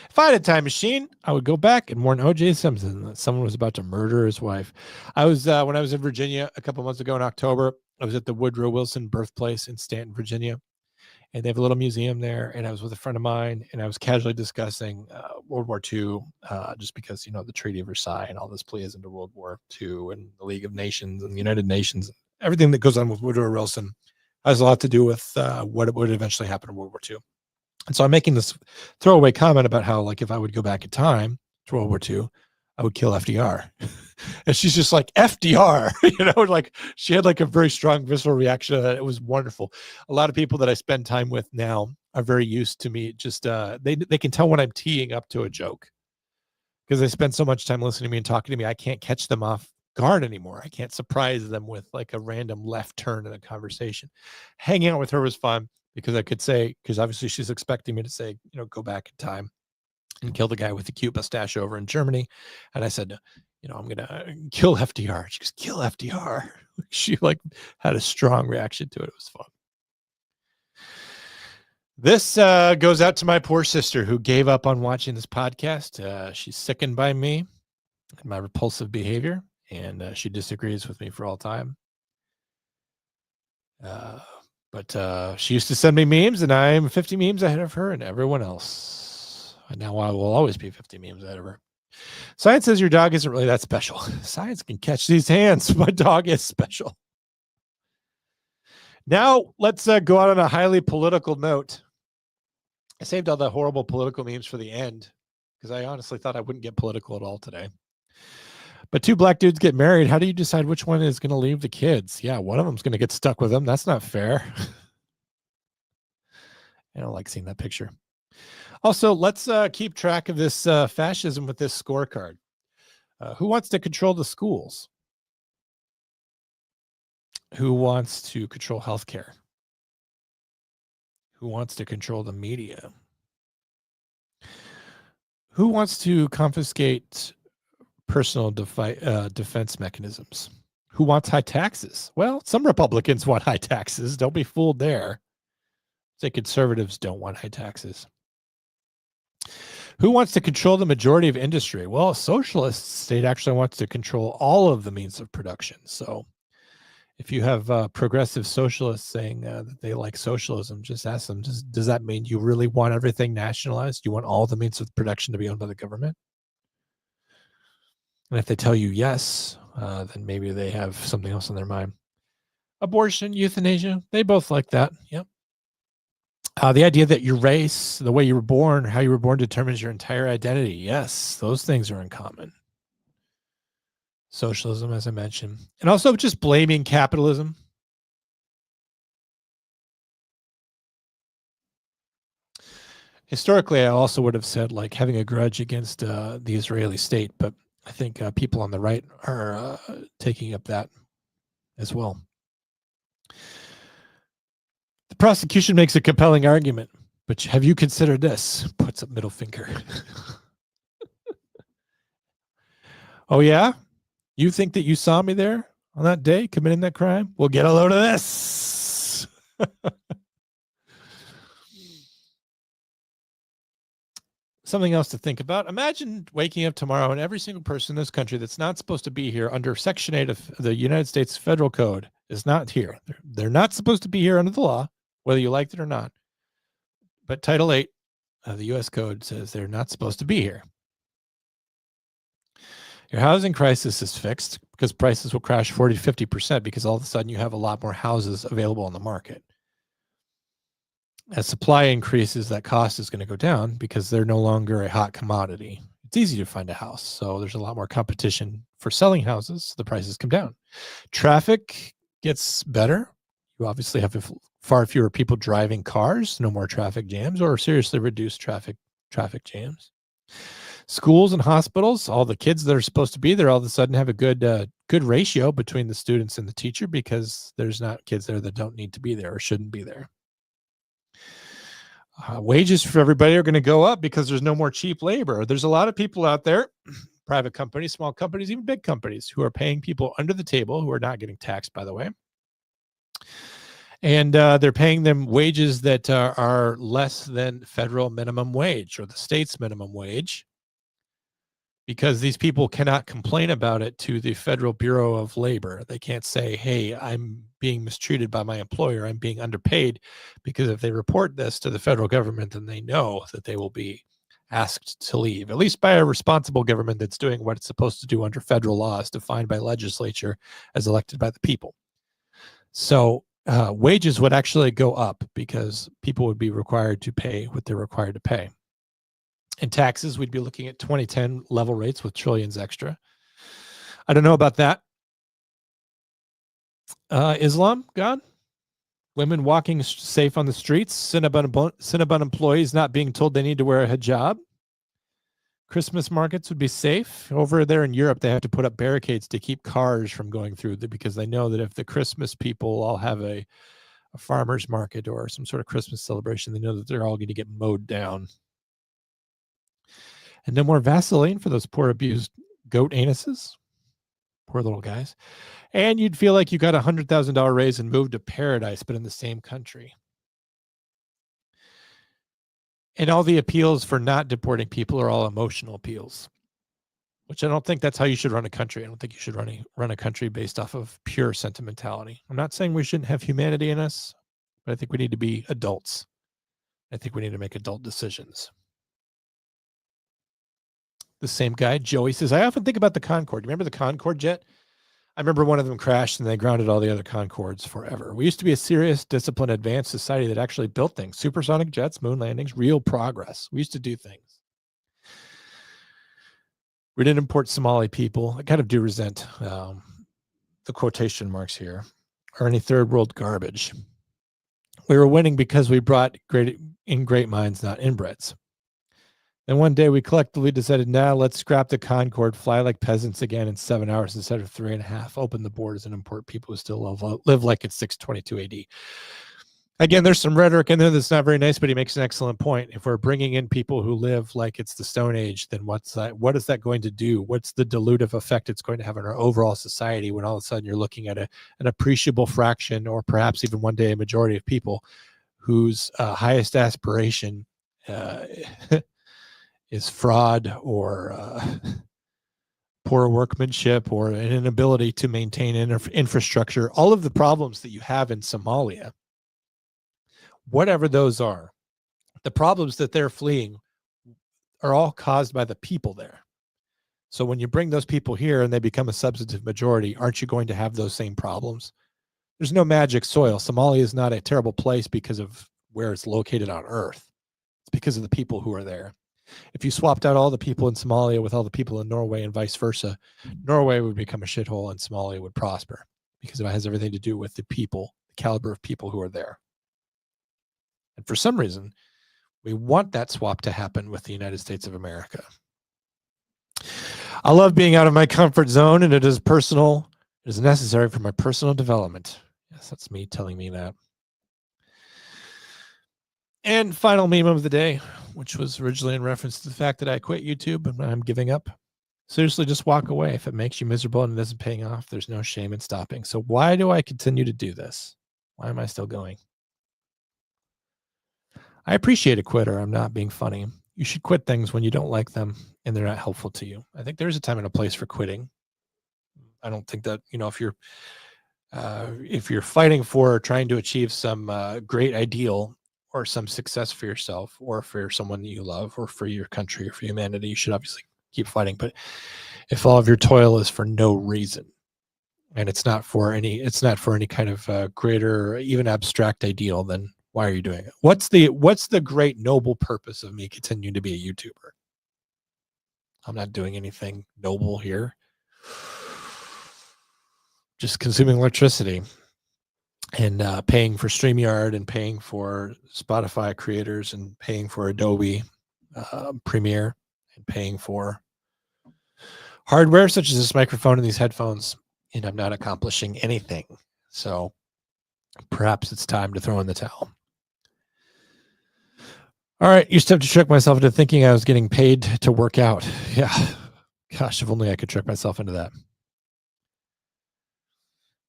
If I had a time machine, I would go back and warn O.J. Simpson that someone was about to murder his wife. I was when I was in Virginia a couple months ago in October. I was at the Woodrow Wilson birthplace in Stanton, Virginia, and they have a little museum there. And I was with a friend of mine, and I was casually discussing World War II, just because the Treaty of Versailles and all this plays into World War II and the League of Nations and the United Nations, everything that goes on with Woodrow Wilson has a lot to do with what would eventually happen in World War II. And so I'm making this throwaway comment about how, like, if I would go back in time to World War II, I would kill FDR. And she's just like, FDR, like she had like a very strong visceral reaction to that. It was wonderful. A lot of people that I spend time with now are very used to me. Just they can tell when I'm teeing up to a joke because they spend so much time listening to me and talking to me. I can't catch them off guard anymore. I can't surprise them with like a random left turn in a conversation. Hanging out with her was fun. Because I could say, because obviously she's expecting me to say, go back in time and kill the guy with the cute mustache over in Germany. And I said, I'm going to kill FDR. She goes, kill FDR. She like had a strong reaction to it. It was fun. This goes out to my poor sister who gave up on watching this podcast. She's sickened by me and my repulsive behavior, and she disagrees with me for all time. But she used to send me memes, and I'm 50 memes ahead of her and everyone else. And now I will always be 50 memes ahead of her. Science says your dog isn't really that special. Science can catch these hands. My dog is special. Now, let's go out on a highly political note. I saved all the horrible political memes for the end because I honestly thought I wouldn't get political at all today. But two black dudes get married. How do you decide which one is going to leave the kids? Yeah, one of them's going to get stuck with them. That's not fair. I don't like seeing that picture. Also, let's keep track of this fascism with this scorecard. Who wants to control the schools? Who wants to control healthcare? Who wants to control the media? Who wants to confiscate personal defense mechanisms? Who wants high taxes? Well, some Republicans want high taxes. Don't be fooled there. Say conservatives don't want high taxes. Who wants to control the majority of industry? Well, a socialist state actually wants to control all of the means of production. So if you have progressive socialists saying that they like socialism, just ask them, does that mean you really want everything nationalized? You want all the means of production to be owned by the government? And if they tell you yes, then maybe they have something else in their mind. Abortion, euthanasia, they both like that. Yep. The idea that your race, the way you were born, how you were born determines your entire identity. Yes, those things are in common. Socialism, as I mentioned. And also just blaming capitalism. Historically, I also would have said like having a grudge against the Israeli state, but I think people on the right are taking up that as well. The prosecution makes a compelling argument, but have you considered this? Puts up middle finger. Oh, yeah? You think that you saw me there on that day committing that crime? Well, get a load of this. Something else to think about. Imagine waking up tomorrow and every single person in this country that's not supposed to be here under Section 8 of the United States Federal Code is not here. They're not supposed to be here under the law, whether you liked it or not. But Title 8 of the U.S. Code says they're not supposed to be here. Your housing crisis is fixed because prices will crash 40 to 50% because all of a sudden you have a lot more houses available on the market. As supply increases, that cost is going to go down because they're no longer a hot commodity. It's easy to find a house, so there's a lot more competition for selling houses. So the prices come down. Traffic gets better. You obviously have far fewer people driving cars, no more traffic jams, or seriously reduced traffic jams. Schools and hospitals, all the kids that are supposed to be there all of a sudden have a good ratio between the students and the teacher because there's not kids there that don't need to be there or shouldn't be there. Wages for everybody are going to go up because there's no more cheap labor. There's a lot of people out there, private companies, small companies, even big companies, who are paying people under the table who are not getting taxed, by the way. And they're paying them wages that are less than federal minimum wage or the state's minimum wage because these people cannot complain about it to the Federal Bureau of Labor. They can't say, hey, I'm being mistreated by my employer. I'm being underpaid, because if they report this to the federal government, then they know that they will be asked to leave, at least by a responsible government that's doing what it's supposed to do under federal laws defined by legislature as elected by the people. So wages would actually go up because people would be required to pay what they're required to pay. In taxes, we'd be looking at 2010 level rates with trillions extra. I don't know about that. Islam, God? Women walking safe on the streets. Cinnabon employees not being told they need to wear a hijab. Christmas markets would be safe. Over there in Europe, they have to put up barricades to keep cars from going through because they know that if the Christmas people all have a farmer's market or some sort of Christmas celebration, they know that they're all going to get mowed down. And no more Vaseline for those poor abused goat anuses. Poor little guys. And you'd feel like you got a $100,000 raise and moved to paradise, but in the same country. And all the appeals for not deporting people are all emotional appeals, which I don't think that's how you should run a country. I don't think you should run a country based off of pure sentimentality. I'm not saying we shouldn't have humanity in us, but I think we need to be adults. I think we need to make adult decisions. The same guy, Joey, says, I often think about the Concorde. Remember the Concorde jet? I remember one of them crashed and they grounded all the other Concordes forever. We used to be a serious, disciplined, advanced society that actually built things. Supersonic jets, moon landings, real progress. We used to do things. We didn't import Somali people. I kind of do resent the quotation marks here, or any third world garbage. We were winning because we brought great minds, not inbreds. And one day we collectively decided, let's scrap the Concorde, fly like peasants again in 7 hours instead of 3.5, open the borders and import people who still live like it's 622 AD. Again, there's some rhetoric in there that's not very nice, but he makes an excellent point. If we're bringing in people who live like it's the Stone Age, then what is that going to do? What's the dilutive effect it's going to have on our overall society when all of a sudden you're looking at an appreciable fraction, or perhaps even one day a majority of people whose highest aspiration is fraud or poor workmanship or an inability to maintain infrastructure, all of the problems that you have in Somalia, whatever those are, the problems that they're fleeing are all caused by the people there. So when you bring those people here and they become a substantive majority, aren't you going to have those same problems? There's no magic soil. Somalia is not a terrible place because of where it's located on Earth. It's because of the people who are there. If you swapped out all the people in Somalia with all the people in Norway and vice versa, Norway would become a shithole and Somalia would prosper, because it has everything to do with the people, the caliber of people who are there. And for some reason, we want that swap to happen with the United States of America. I love being out of my comfort zone, and it is personal. It is necessary for my personal development. Yes, that's me telling me that. And final meme of the day, which was originally in reference to the fact that I quit YouTube and I'm giving up. Seriously, just walk away. If it makes you miserable and it isn't paying off, there's no shame in stopping. So why do I continue to do this? Why am I still going? I appreciate a quitter. I'm not being funny. You should quit things when you don't like them and they're not helpful to you. I think there's a time and a place for quitting. I don't think that, if you're fighting for or trying to achieve some great ideal or some success for yourself or for someone that you love or for your country or for humanity, you should obviously keep fighting. But if all of your toil is for no reason and it's not for any kind of greater, even abstract ideal, then why are you doing it? What's the great noble purpose of me continuing to be a YouTuber? I'm not doing anything noble here. Just consuming electricity and paying for StreamYard and paying for Spotify creators and paying for Adobe Premiere and paying for hardware such as this microphone and these headphones, and I'm not accomplishing anything. So perhaps it's time to throw in the towel. All right, used to have to trick myself into thinking I was getting paid to work out. Yeah, gosh, if only I could trick myself into that.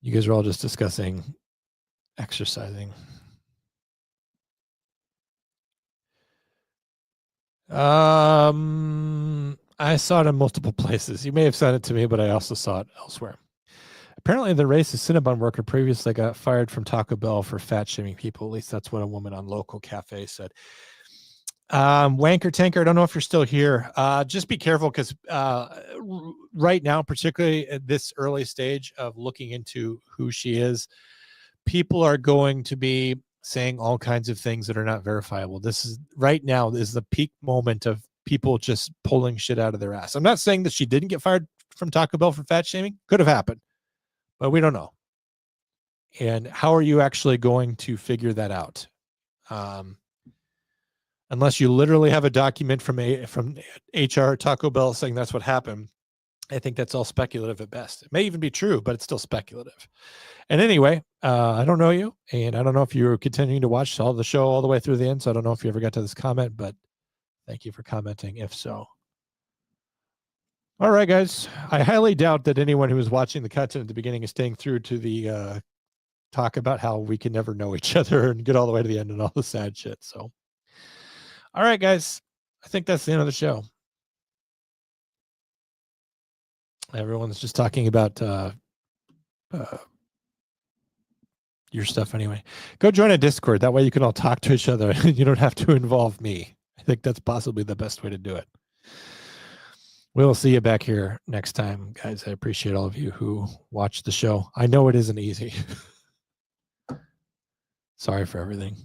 You guys are all just discussing exercising. I saw it in multiple places. You may have sent it to me, but I also saw it elsewhere. Apparently, the racist Cinnabon worker previously got fired from Taco Bell for fat shaming people. At least that's what a woman on local cafe said. Wanker Tanker, I don't know if you're still here. Just be careful, because right now, particularly at this early stage of looking into who she is, people are going to be saying all kinds of things that are not verifiable. This is right now is the peak moment of people just pulling shit out of their ass. I'm not saying that she didn't get fired from Taco Bell for fat shaming. Could have happened, but we don't know. And how are you actually going to figure that out? Unless you literally have a document from HR Taco Bell saying that's what happened, I think that's all speculative at best. It may even be true, but it's still speculative. And anyway, I don't know you, and I don't know if you're continuing to watch the show all the way through the end, so I don't know if you ever got to this comment, but thank you for commenting if so. All right, guys. I highly doubt that anyone who was watching the content at the beginning is staying through to the talk about how we can never know each other and get all the way to the end and all the sad shit. So, all right, guys. I think that's the end of the show. Everyone's just talking about your stuff anyway. Go join a Discord. That way you can all talk to each other. You don't have to involve me. I think that's possibly the best way to do it. We'll see you back here next time, guys. I appreciate all of you who watch the show. I know it isn't easy. Sorry for everything.